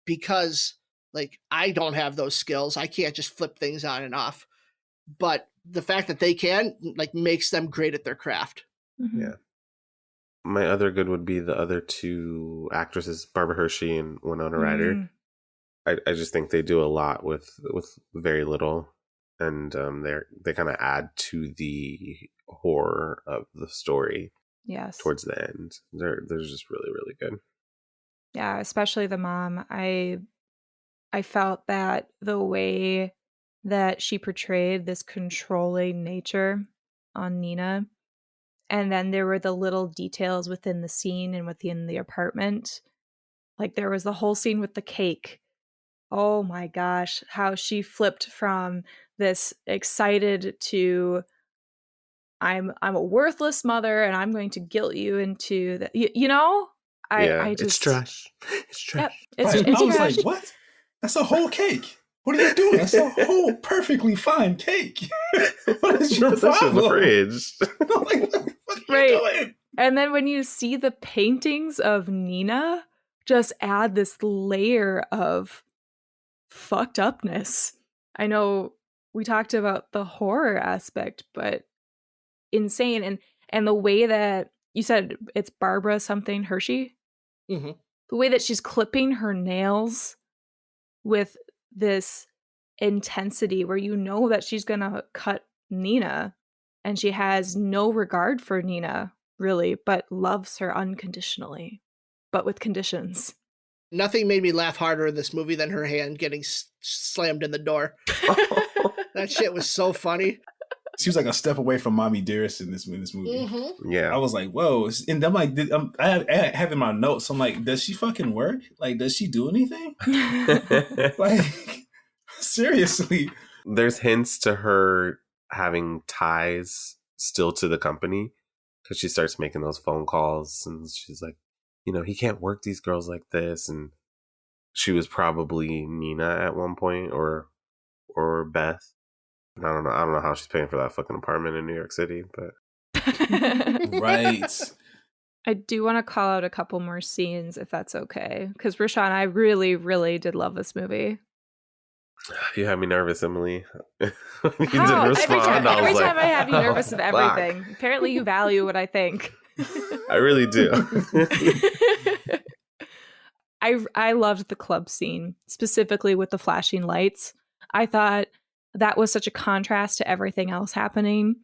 because like I don't have those skills. I can't just flip things on and off. But the fact that they can, like, makes them great at their craft. Mm-hmm. Yeah. My other good would be the other two actresses, Barbara Hershey and Winona Ryder. I just think they do a lot with very little, and they kind of add to the horror of the story. Yes. Towards the end, they're just really, really good. Yeah, especially the mom. I felt that the way that she portrayed this controlling nature on Nina, and then there were the little details within the scene and within the apartment. Like there was the whole scene with the cake. Oh my gosh, how she flipped from this excited to I'm a worthless mother and I'm going to guilt you into the, you know? I just, it's trash. It's trash. Yep, I was trash. like, what? That's a whole cake. What are you doing? That's a whole perfectly fine cake. What is your problem? In the fridge. Like, what are right. you doing? And then when you see the paintings of Nina, just add this layer of fucked upness. I know we talked about the horror aspect, but insane. And the way that you said it's Barbara something Hershey, mm-hmm. The way that she's clipping her nails with this intensity where you know that she's gonna cut Nina, and she has no regard for Nina really, but loves her unconditionally, but with conditions. Nothing made me laugh harder in this movie than her hand getting slammed in the door. That shit was so funny. She was like a step away from Mommy Dearest in this movie. Mm-hmm. Yeah. I was like, whoa. And I'm like, I have in my notes, I'm like, does she fucking work? Like, does she do anything? Like, seriously. There's hints to her having ties still to the company, because she starts making those phone calls and she's like, he can't work these girls like this. And she was probably Nina at one point or Beth. I don't know how she's paying for that fucking apartment in New York City, but right. I do want to call out a couple more scenes if that's okay, because Rashawn, I really, really did love this movie. You had me nervous, Emily. You didn't respond. Every time I have you nervous of everything. Fuck. Apparently you value what I think. I really do. I loved the club scene, specifically with the flashing lights. I thought that was such a contrast to everything else happening.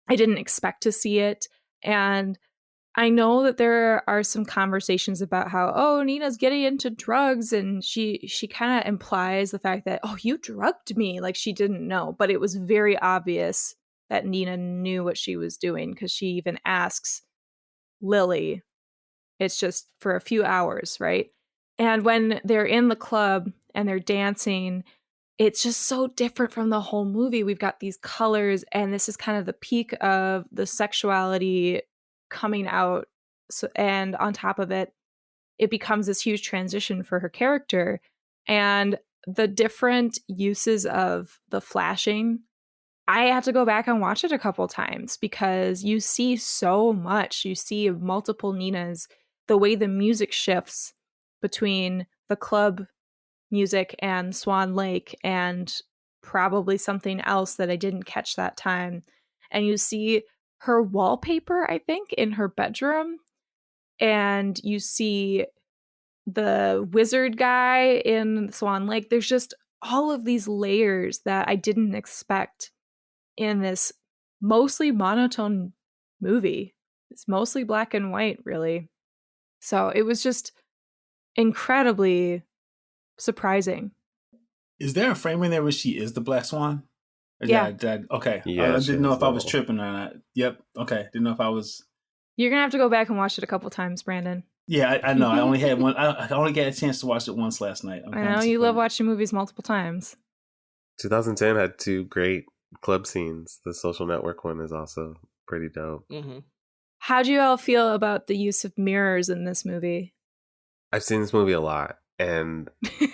I didn't expect to see it. And I know that there are some conversations about how, Nina's getting into drugs, and she kind of implies the fact that, you drugged me, like she didn't know. But it was very obvious that Nina knew what she was doing, because she even asks Lily. It's just for a few hours, right? And when they're in the club and they're dancing, it's just so different from the whole movie. We've got these colors, and this is kind of the peak of the sexuality coming out. So, and on top of it, it becomes this huge transition for her character. And the different uses of the flashing, I have to go back and watch it a couple times, because you see so much. You see multiple Ninas, the way the music shifts between the club music and Swan Lake and probably something else that I didn't catch that time. And you see her wallpaper, I think, in her bedroom. And you see the wizard guy in Swan Lake. There's just all of these layers that I didn't expect in this mostly monotone movie. It's mostly black and white, really. So it was just incredibly surprising. Is there a frame in there where she is the Black Swan? Yeah. Okay. Yeah, I didn't know if I was tripping or not. Yep. Okay. Didn't know if I was. You're going to have to go back and watch it a couple times, Brandon. Yeah, I know. I only had one. I only got a chance to watch it once last night. I know you love watching movies multiple times. 2010 had 2 great club scenes. The Social Network one is also pretty dope. Mm-hmm. How do you all feel about the use of mirrors in this movie? I've seen this movie a lot, and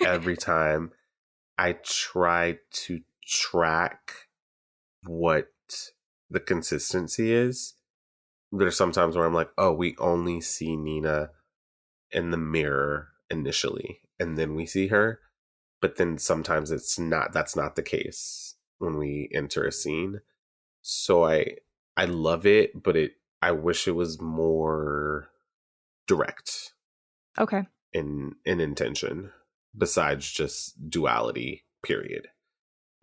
every time I try to track what the consistency is. There's sometimes where I'm like, oh, we only see Nina in the mirror initially, and then we see her. But then sometimes that's not the case when we enter a scene. So I love it, but I wish it was more direct. Okay. In intention, besides just duality, period.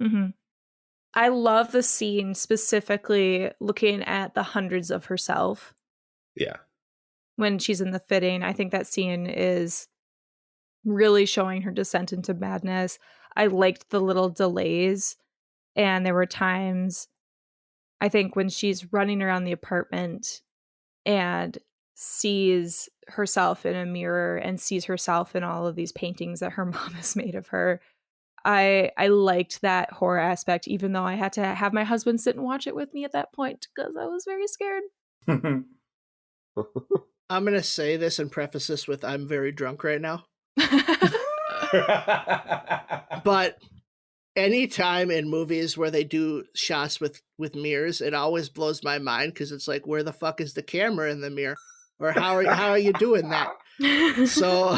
Mm-hmm. I love the scene specifically looking at the hundreds of herself. Yeah. When she's in the fitting, I think that scene is really showing her descent into madness. I liked the little delays, and there were times, I think, when she's running around the apartment and sees herself in a mirror and sees herself in all of these paintings that her mom has made of her. I liked that horror aspect, even though I had to have my husband sit and watch it with me at that point because I was very scared. I'm going to say this and preface this with I'm very drunk right now. But anytime in movies where they do shots with mirrors, it always blows my mind because it's like, where the fuck is the camera in the mirror? Or how are you doing that? So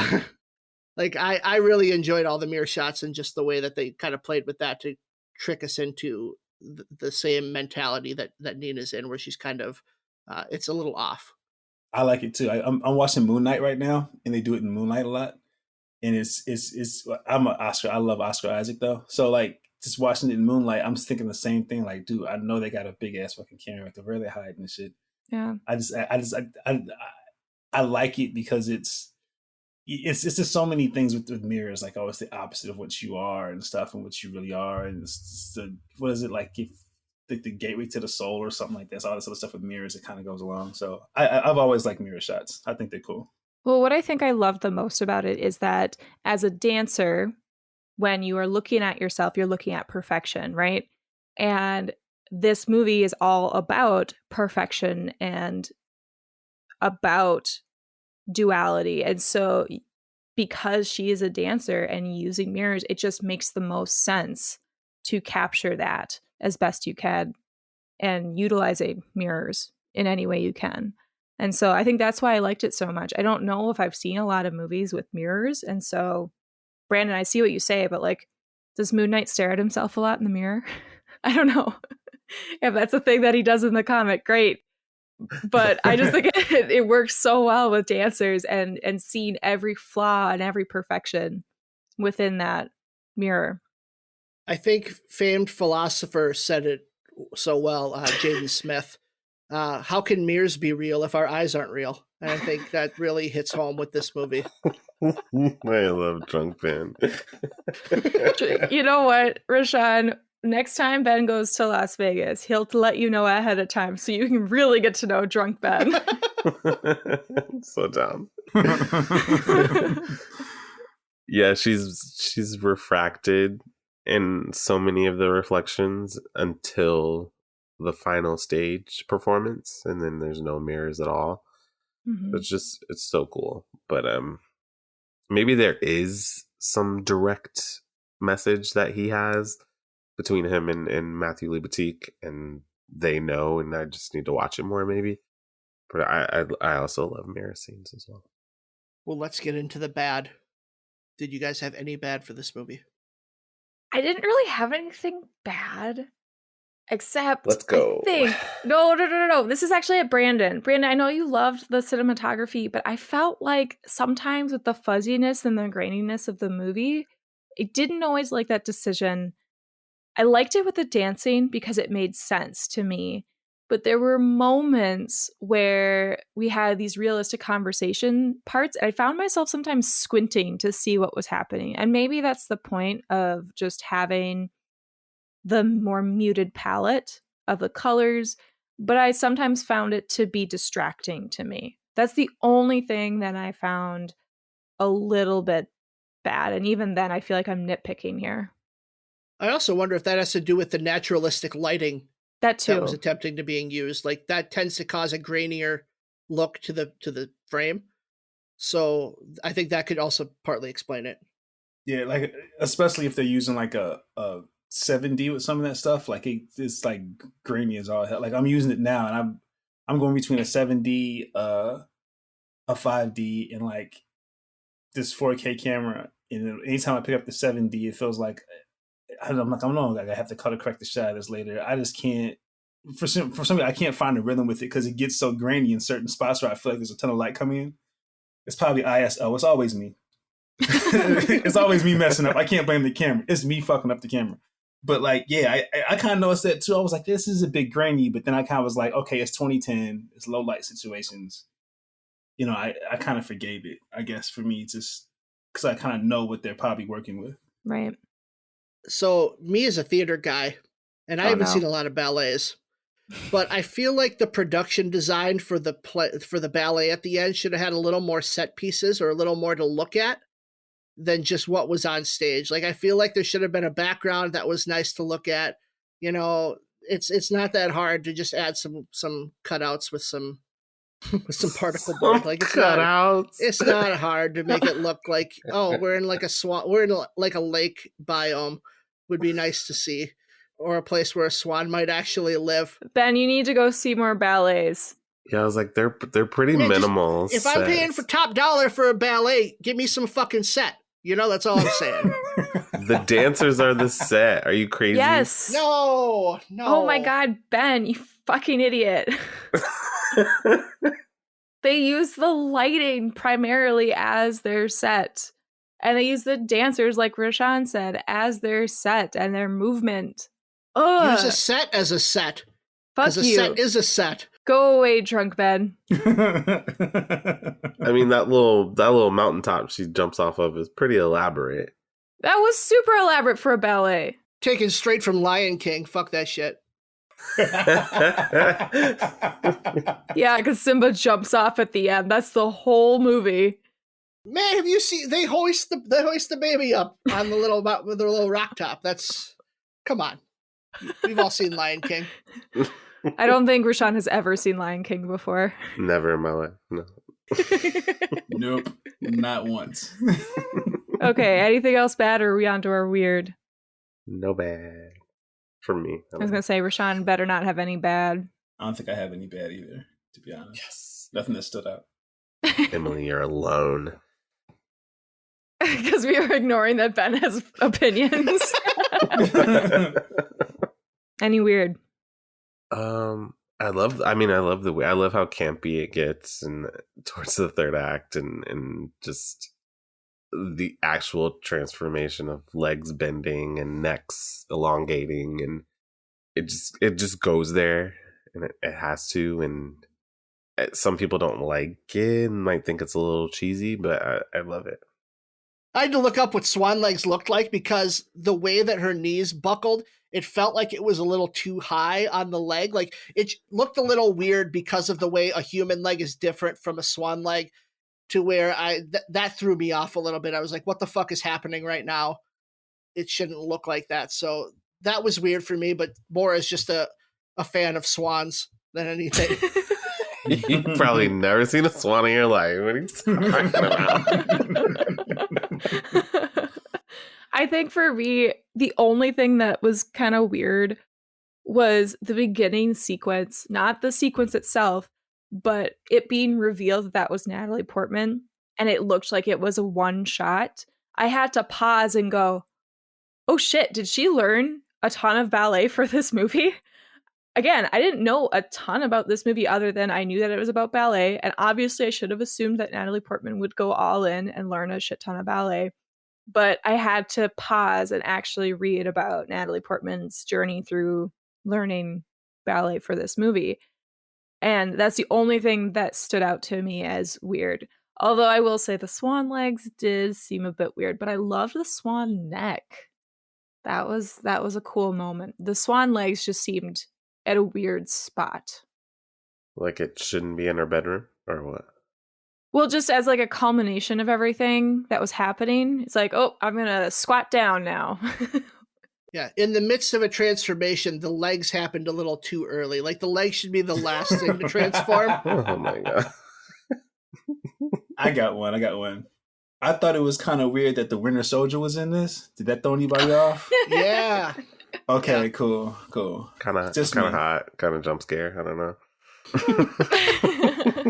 like I really enjoyed all the mirror shots and just the way that they kind of played with that to trick us into the same mentality that Nina's in, where she's kind of it's a little off. I like it too. I'm watching Moon Knight right now, and they do it in Moonlight a lot. And it's I'm an Oscar. I love Oscar Isaac though. So like just watching it in Moonlight, I'm just thinking the same thing. Like, dude, I know they got a big ass fucking camera. Like, where are they hiding this shit? Yeah. I like it because it's just so many things with mirrors. Like, oh, it's the opposite of what you are and stuff, and what you really are. And it's what is it like? If the gateway to the soul or something like that. So all this other stuff with mirrors, it kind of goes along. So I've always liked mirror shots. I think they're cool. Well, what I think I love the most about it is that as a dancer, when you are looking at yourself, you're looking at perfection, right? And this movie is all about perfection and about duality. And so because she is a dancer and using mirrors, it just makes the most sense to capture that as best you can and utilizing mirrors in any way you can. And so I think that's why I liked it so much. I don't know if I've seen a lot of movies with mirrors. And so, Brandon, I see what you say, but like, does Moon Knight stare at himself a lot in the mirror? I don't know. If that's a thing that he does in the comic, great. But I just think it works so well with dancers and seeing every flaw and every perfection within that mirror. I think famed philosopher said it so well, Jaden Smith. How can mirrors be real if our eyes aren't real? And I think that really hits home with this movie. I love Drunk Ben. You know what, Rashawn? Next time Ben goes to Las Vegas, he'll let you know ahead of time so you can really get to know Drunk Ben. So down. Yeah, she's refracted in so many of the reflections until the final stage performance, and then there's no mirrors at all. Mm-hmm. It's so cool. But maybe there is some direct message that he has between him and Matthew Libatique, and they know, and I just need to watch it more maybe. But I also love mirror scenes as well. Well, let's get into the bad. Did you guys have any bad for this movie? I didn't really have anything bad. Except, let's go. I think, no. This is actually at Brandon. Brandon, I know you loved the cinematography, but I felt like sometimes with the fuzziness and the graininess of the movie, I didn't always like that decision. I liked it with the dancing because it made sense to me. But there were moments where we had these realistic conversation parts, and I found myself sometimes squinting to see what was happening. And maybe that's the point of just having the more muted palette of the colors, but I sometimes found it to be distracting to me. That's the only thing that I found a little bit bad. And even then, I feel like I'm nitpicking here. I also wonder if that has to do with the naturalistic lighting that was attempting to being used. Like that tends to cause a grainier look to the frame. So I think that could also partly explain it. Yeah, like especially if they're using like a 7D with some of that stuff, like it's like grainy as all hell. Like I'm using it now, and I'm going between a 7D, a 5D, and like this 4K camera. And anytime I pick up the 7D, it feels like I don't know. Like I have to color correct the shadows later. I just can't. For some reason, I can't find a rhythm with it because it gets so grainy in certain spots where I feel like there's a ton of light coming in. It's probably ISO. It's always me. It's always me messing up. I can't blame the camera. It's me fucking up the camera. But like, yeah, I kind of noticed that too. I was like, this is a bit grainy. But then I kind of was like, okay, it's 2010. It's low light situations. You know, I kind of forgave it, I guess, for me, just because I kind of know what they're probably working with. Right. So me as a theater guy, and I haven't seen a lot of ballets, but I feel like the production design for the ballet at the end should have had a little more set pieces or a little more to look at than just what was on stage. Like I feel like there should have been a background that was nice to look at. You know, it's not that hard to just add some cutouts with some particle board. Like it's not hard to make it look like, oh, we're in like a swan, we're in like a lake biome. Would be nice to see, or a place where a swan might actually live. Ben, you need to go see more ballets. Yeah, I was like, they're pretty minimal. If I'm paying for top dollar for a ballet, give me some fucking set. You know, that's all I'm saying. The dancers are the set. Are you crazy? Yes. No. Oh my God, Ben, you fucking idiot. They use the lighting primarily as their set. And they use the dancers, like Rashawn said, as their set and their movement. Ugh. Use a set as a set. Fuck you. A set is a set. Go away, drunk Ben. I mean, that little mountaintop she jumps off of is pretty elaborate. That was super elaborate for a ballet. Taken straight from Lion King. Fuck that shit. Yeah, because Simba jumps off at the end. That's the whole movie. Man, have you seen they hoist the baby up on the little with the little rock top? Come on. We've all seen Lion King. I don't think Rashawn has ever seen Lion King before. Never in my life. No. Nope, not once. Okay, anything else bad, or are we on to our weird? No bad for me. I was gonna say Rashawn better not have any bad. I don't think I have any bad either, to be honest. Yes. Nothing that stood out. Emily, you're alone. Because we are ignoring that Ben has opinions. Any weird? I love how campy it gets and towards the third act and just the actual transformation of legs bending and necks elongating, and it just goes there, and it has to, and some people don't like it and might think it's a little cheesy, but I love it. I had to look up what swan legs looked like because the way that her knees buckled, it felt like it was a little too high on the leg. Like it looked a little weird because of the way a human leg is different from a swan leg, to where that threw me off a little bit. I was like, what the fuck is happening right now? It shouldn't look like that. So that was weird for me, but more as just a fan of swans than anything. You've probably never seen a swan in your life. What are you talking about? I think for me, the only thing that was kind of weird was the beginning sequence, not the sequence itself, but it being revealed that was Natalie Portman, and it looked like it was a one shot. I had to pause and go, oh shit, did she learn a ton of ballet for this movie? Again, I didn't know a ton about this movie other than I knew that it was about ballet, and obviously I should have assumed that Natalie Portman would go all in and learn a shit ton of ballet. But I had to pause and actually read about Natalie Portman's journey through learning ballet for this movie. And that's the only thing that stood out to me as weird. Although I will say the swan legs did seem a bit weird, but I loved the swan neck. That was a cool moment. The swan legs just seemed at a weird spot. Like it shouldn't be in her bedroom, or what? Well, just as like a culmination of everything that was happening, it's like, oh, I'm going to squat down now. Yeah, in the midst of a transformation, the legs happened a little too early. Like, the legs should be the last thing to transform. Oh my God. I got one. I thought it was kind of weird that the Winter Soldier was in this. Did that throw anybody off? Yeah. Okay, Yeah. cool. Kind of hot, kind of jump scare. I don't know.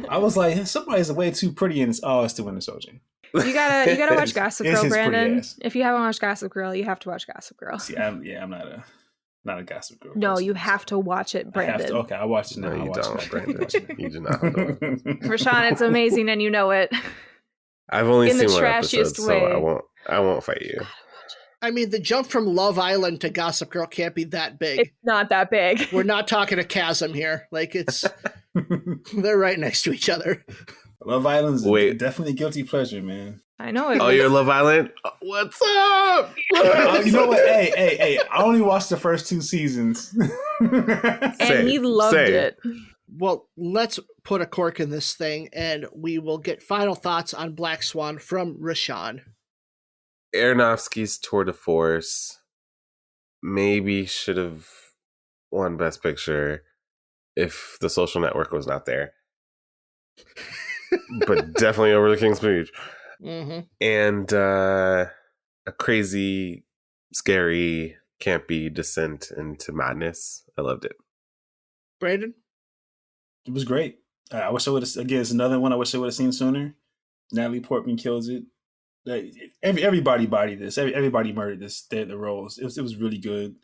I was like, somebody's way too pretty in this. Oh, it's the Winter Soldier. You gotta watch Gossip It's Girl, his pretty Brandon. ass. If you haven't watched Gossip Girl, you have to watch Gossip Girl. See, I'm not a Gossip Girl. No, person, you have to watch it, Brandon. Okay, I watch it now. No, you don't, Brandon. You do not. Rashawn, it's amazing, and you know it. I've only In seen the one trashiest episode, way. so I won't fight you. I mean, the jump from Love Island to Gossip Girl can't be that big. It's not that big. We're not talking a chasm here. Like, they're right next to each other. Love Island's definitely a guilty pleasure, man. I know it. Oh, you're Love Island? What's up? You know what? Hey, I only watched the first 2 seasons. And he loved it. Well, let's put a cork in this thing, and we will get final thoughts on Black Swan from Rashawn. Aronofsky's tour de force maybe should have won Best Picture if The Social Network was not there. But definitely over The King's Speech. Mm-hmm. And a crazy, scary, campy descent into madness. I loved it. Brandon? It was great. I wish I would have, again, it's another one I wish I would have seen sooner. Natalie Portman kills it. Everybody bodied this. Everybody murdered this. The roles. It was really good.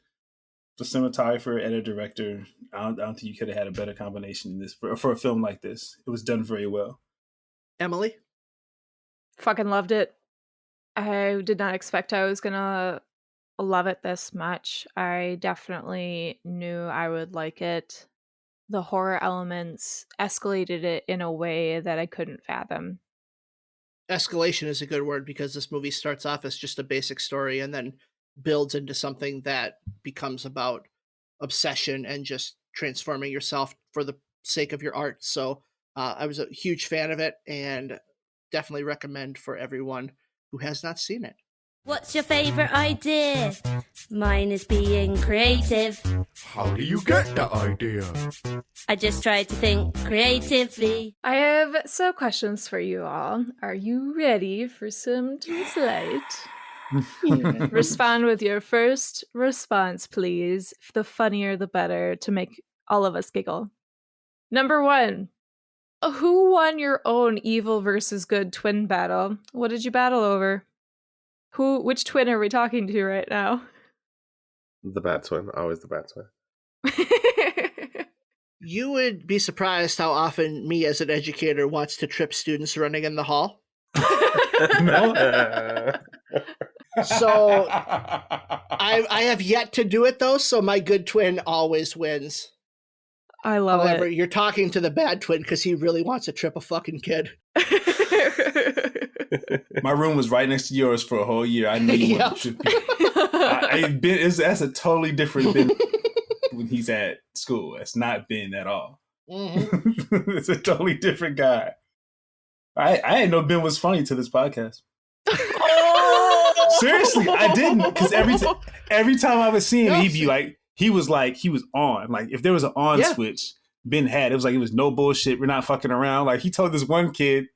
The cinematographer, editor, director. I don't think you could have had a better combination in this for a film like this. It was done very well. Emily? Fucking loved it. I did not expect I was gonna love it this much. I definitely knew I would like it. The horror elements escalated it in a way that I couldn't fathom. Escalation is a good word because this movie starts off as just a basic story and then builds into something that becomes about obsession and just transforming yourself for the sake of your art. So I was a huge fan of it and definitely recommend for everyone who has not seen it. What's your favorite idea? Mine is being creative. How do you get the idea? I just try to think creatively. I have some questions for you all. Are you ready for some Slate? Respond with your first response, please. The funnier, the better, to make all of us giggle. Number 1. Who won your own evil versus good twin battle? What did you battle over? Which twin are we talking to right now? The Bat Twin. Always the Bat Twin. You would be surprised how often me as an educator wants to trip students running in the hall. No. So I have yet to do it though, so my good twin always wins. I love However, it. you're talking to the bad twin because he really wants to trip a fucking kid. My room was right next to yours for a whole year. I knew you wanted to trip people. That's a totally different Ben when he's at school. It's not Ben at all. Mm-hmm. It's a totally different guy. I didn't know Ben was funny to this podcast. Seriously, I didn't, because every time I would see him, he'd be like, he was on. Like, if there was an on switch, Ben had. It was like, it was no bullshit. We're not fucking around. Like, he told this one kid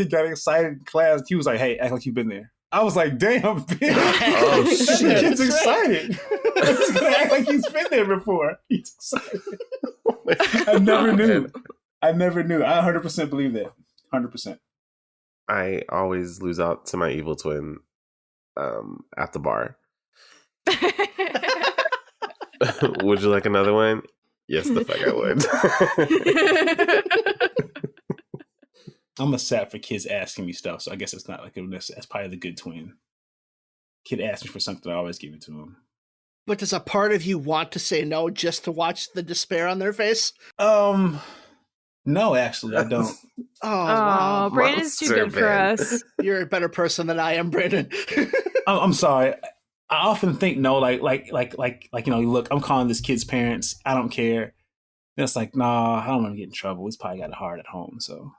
got excited in class. He was like, hey, act like you've been there. I was like, damn, Ben. Oh, shit. The kid's excited. He's going to act like he's been there before. He's excited. I never knew. I 100% believe that. 100%. I always lose out to my evil twin at the bar. Would you like another one? Yes, the fuck I would. I'm a sap for kids asking me stuff, so I guess it's not like that's probably the good twin. Kid asked me for something, I always give it to him. But does a part of you want to say no just to watch the despair on their face? No, actually, I don't. Oh, wow. Brandon's too good for us. You're a better person than I am, Brandon. I'm sorry. I often think no, like look, I'm calling this kid's parents. I don't care. And it's like, nah, I don't want to get in trouble. He's probably got it hard at home, so.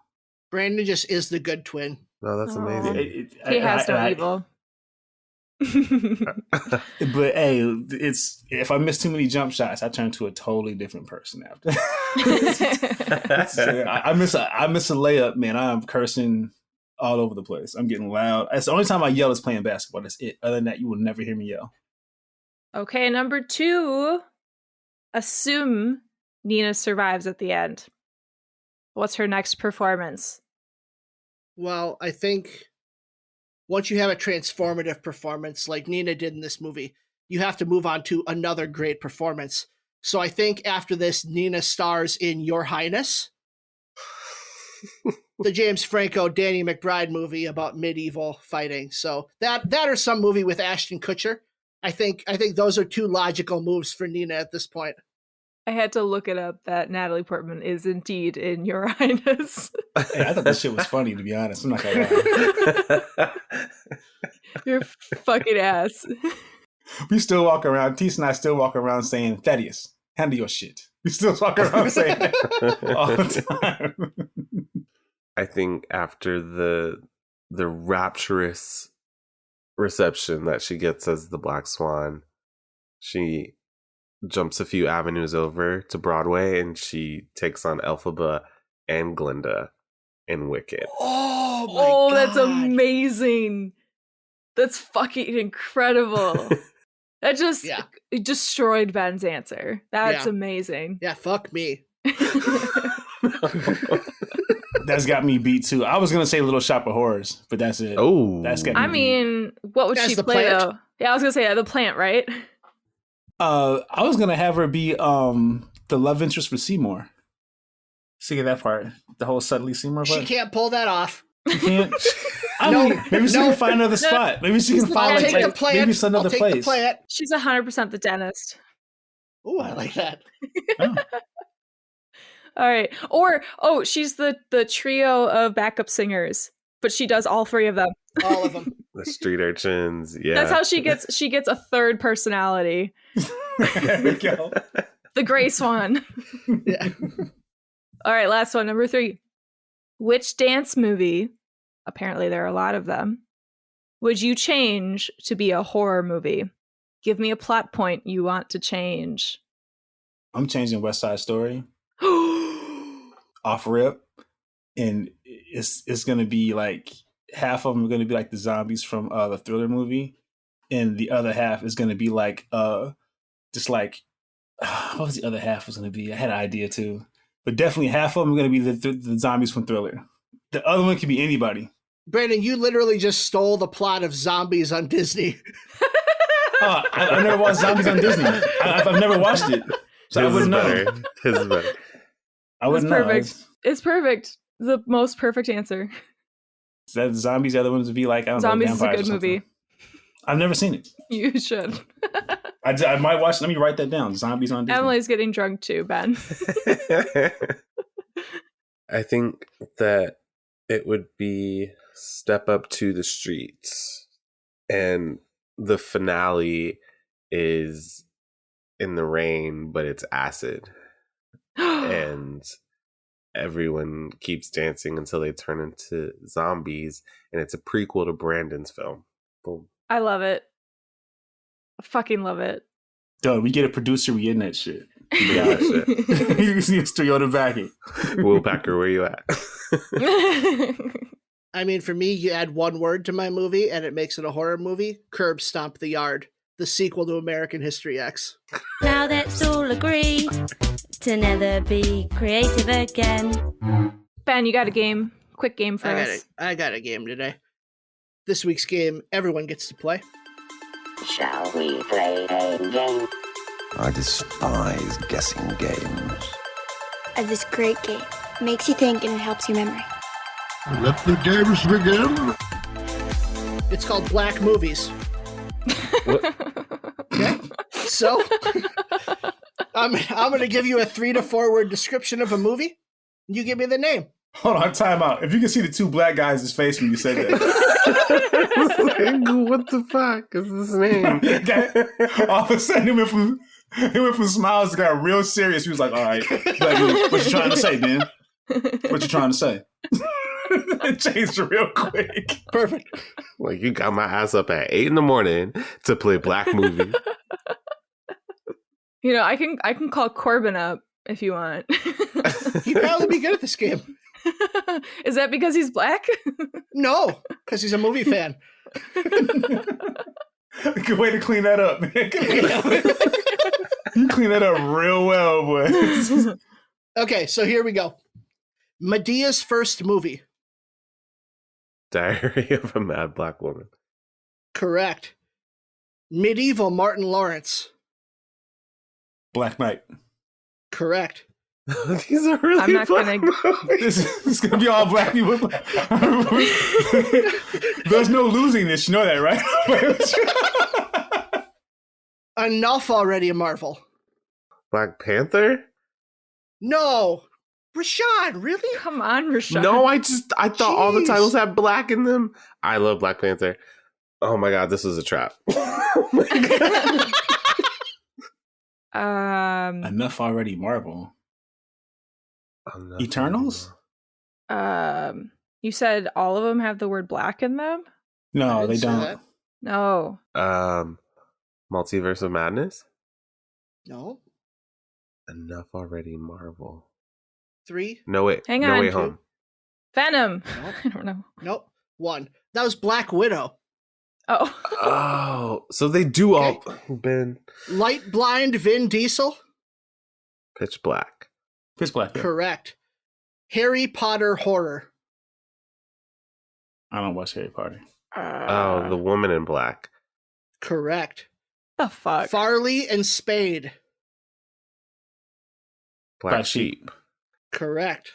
Brandon just is the good twin. Oh, that's amazing. He has no evil. But hey, it's if I miss too many jump shots, I turn to a totally different person after. I miss a layup, man. I'm cursing all over the place. I'm getting loud. That's the only time I yell is playing basketball. That's it. Other than that, you will never hear me yell. Okay, number 2. Assume Nina survives at the end. What's her next performance? Well, I think once you have a transformative performance like Nina did in this movie, you have to move on to another great performance. So I think after this, Nina stars in Your Highness, the James Franco, Danny McBride movie about medieval fighting. So that or some movie with Ashton Kutcher. I think those are 2 logical moves for Nina at this point. I had to look it up that Natalie Portman is indeed in Your Highness. Hey, I thought this shit was funny, to be honest. I'm not gonna lie. You're fucking ass. We still walk around, Tease and I still walk around saying, Thaddeus, handle your shit. We still walk around saying that all the time. I think after the rapturous reception that she gets as the Black Swan, she jumps a few avenues over to Broadway and she takes on Elphaba and Glinda in Wicked. Oh my God. That's amazing. That's fucking incredible. That just destroyed Ben's answer. That's amazing. Yeah, fuck me. That's got me beat too. I was gonna say Little Shop of Horrors, but that's it. Oh, that's got me. I mean, what would she play though? Yeah, I was gonna say the plant, right? I was gonna have her be the love interest for Seymour. See that part, the whole Suddenly Seymour part. She can't pull that off. She can't. Maybe she can find another spot. Maybe she can find maybe some other place. She's 100% the dentist. Ooh, I like that. Oh. All right. Or she's the trio of backup singers, but she does all 3 of them. All of them. The street urchins. Yeah. That's how she gets a third personality. There we go. The Gray Swan. Yeah. All right, last one, number 3. Which dance movie, apparently there are a lot of them, would you change to be a horror movie? Give me a plot point you want to change. I'm changing West Side Story. Off rip. And it's going to be like, half of them are going to be like the zombies from the Thriller movie. And the other half is going to be like, just like, what was the other half was going to be? I had an idea too. But definitely half of them are going to be the zombies from Thriller. The other one could be anybody. Brandon, you literally just stole the plot of Zombies on Disney. I've never watched Zombies on Disney. I've never watched it. So I wouldn't know. His is better. I wouldn't know. Perfect. It's perfect. The most perfect answer. So that Zombies, the other ones would be like, I don't Zombies know. Zombies is a good movie. I've never seen it. You should. I might watch it. Let me write that down. Zombies on Disney. Emily's getting drunk too, Ben. I think that it would be Step Up to the Streets. And the finale is in the rain, but it's acid. And everyone keeps dancing until they turn into zombies. And it's a prequel to Brandon's film. Boom. I love it. I fucking love it. Duh, we get a producer, we in that shit. Yeah, shit. You see a Toyota backing. Will Packer, where you at? I mean, for me, you add one word to my movie and it makes it a horror movie. Curb Stomp the Yard, the sequel to American History X. Now let's all agree to never be creative again. Ben, you got a game. Quick game for us. I got a game today. This week's game, everyone gets to play. Shall we play a game? I despise guessing games. This great game. Makes you think and it helps your memory. Let the games begin. It's called Black Movies. Okay? So, I'm going to give you a 3 to 4 word description of a movie. You give me the name. Hold on, time out. If you can see the 2 black guys' face when you said that. What the fuck is this name? All of a sudden, he went from smiles to got real serious. He was like, all right, what you trying to say, man? What you trying to say? It changed real quick. Perfect. Like, you got my ass up at 8 a.m. to play black movie. You know, I can call Corbin up if you want. He'd probably be good at this game. Is that because he's black? No, because he's a movie fan. Good way to clean that up, man. You clean that up real well, boy. Okay, so here we go. Medea's first movie. Diary of a Mad Black Woman. Correct. Medieval Martin Lawrence. Black Knight. Correct. These are really I'm not fun. This is gonna be all black people. There's no losing this. You know that, right? Enough already, Marvel. Black Panther? No. Rashad, really? Come on, Rashad. No, I thought all the titles had black in them. I love Black Panther. Oh my god, this is a trap. Oh my god. Enough already, Marvel. Eternals? You said all of them have the word black in them? No, they don't. No. Multiverse of Madness? No. Enough already, Marvel. 3. No Way. Hang No on. Way Home. Venom. Nope. I don't know. Nope. 1. That was Black Widow. Oh. Oh, so they do all been Light Blind Vin Diesel. Pitch Black. Pitch Black. Yeah. Correct. Harry Potter horror. I don't watch Harry Potter. Oh, The Woman in Black. Correct. The fuck? Farley and Spade. Black Sheep. Correct.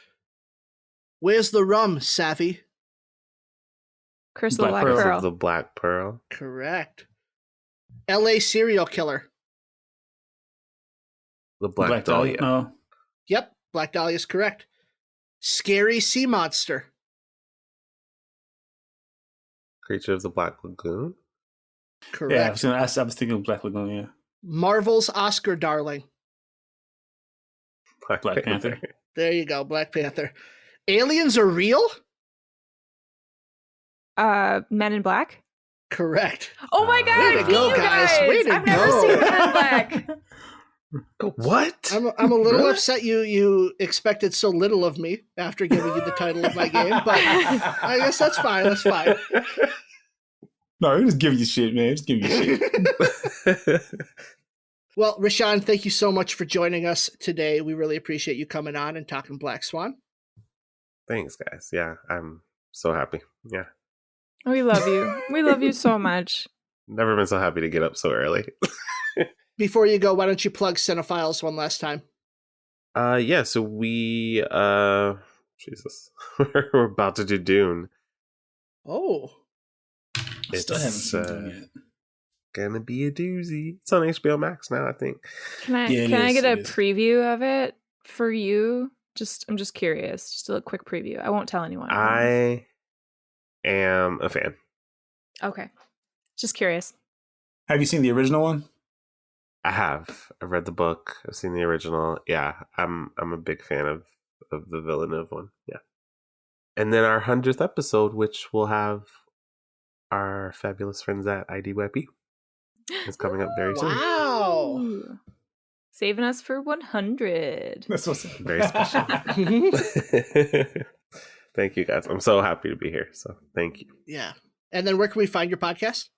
Where's the rum, Savvy? Crystal Black Pearls Pearl. of the Black Pearl. Correct. L.A. serial killer. The Black Dahlia. No. Yep, Black Dahlia is correct. Scary sea monster. Creature of the Black Lagoon. Correct. Yeah, I was thinking of Black Lagoon, yeah. Marvel's Oscar darling. Black Panther. There you go, Black Panther. Aliens are real? Men in Black? Correct. Oh my god! Way to go, guys. Way to I've never seen Men in Black. What? I'm a little upset you expected so little of me after giving you the title of my game, but I guess that's fine. That's fine. No, we're just giving you shit, man. Just giving you shit. Well, Rashawn, thank you so much for joining us today. We really appreciate you coming on and talking Black Swan. Thanks, guys. Yeah, I'm so happy. Yeah. We love you. We love you so much. Never been so happy to get up so early. Before you go, why don't you plug Cinephiles one last time? Yeah, so we Jesus. We're about to do Dune. Oh. It's Still haven't seen it yet. Gonna be a doozy. It's on HBO Max now, I think. Can I get a preview of it for you? I'm just curious. Just a quick preview. I won't tell anyone. I am a fan. Okay. Just curious. Have you seen the original one? I have. I've read the book. I've seen the original. Yeah, I'm a big fan of the Villeneuve one. Yeah. And then our 100th episode, which will have our fabulous friends at IDYP, is coming up very soon. Wow. Saving us for 100. That's what's very special. Thank you, guys. I'm so happy to be here. So thank you. Yeah. And then where can we find your podcast?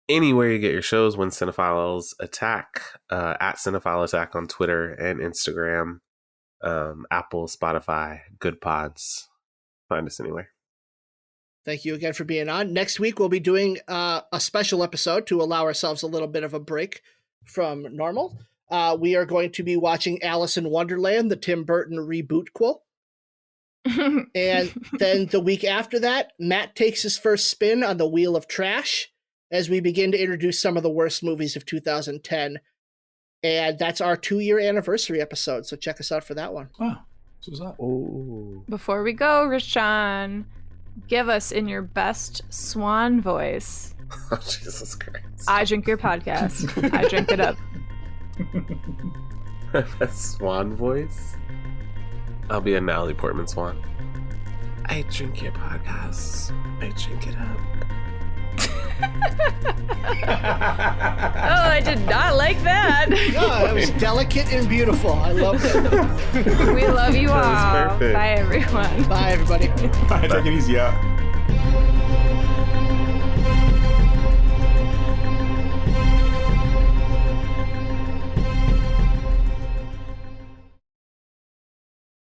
Anywhere you get your shows, when Cinephiles Attack, at Cinephile Attack on Twitter and Instagram, Apple, Spotify, Good Pods. Find us anywhere. Thank you again for being on. Next week, we'll be doing a special episode to allow ourselves a little bit of a break from normal. We are going to be watching Alice in Wonderland, the Tim Burton reboot-quel. And then the week after that, Matt takes his first spin on the Wheel of Trash as we begin to introduce some of the worst movies of 2010. And that's our 2-year anniversary episode, so check us out for that one. Wow. What's up? Oh. Before we go, Rashawn, give us in your best Swan voice. Oh, Jesus Christ. I drink your podcast. I drink it up. Swan voice? I'll be a Natalie Portman Swan. I drink your podcasts. I drink it up. Oh, I did not like that. No, that was delicate and beautiful. I love it. We love you all. That was perfect. Bye, everyone. Bye, everybody. All right, take it easy out.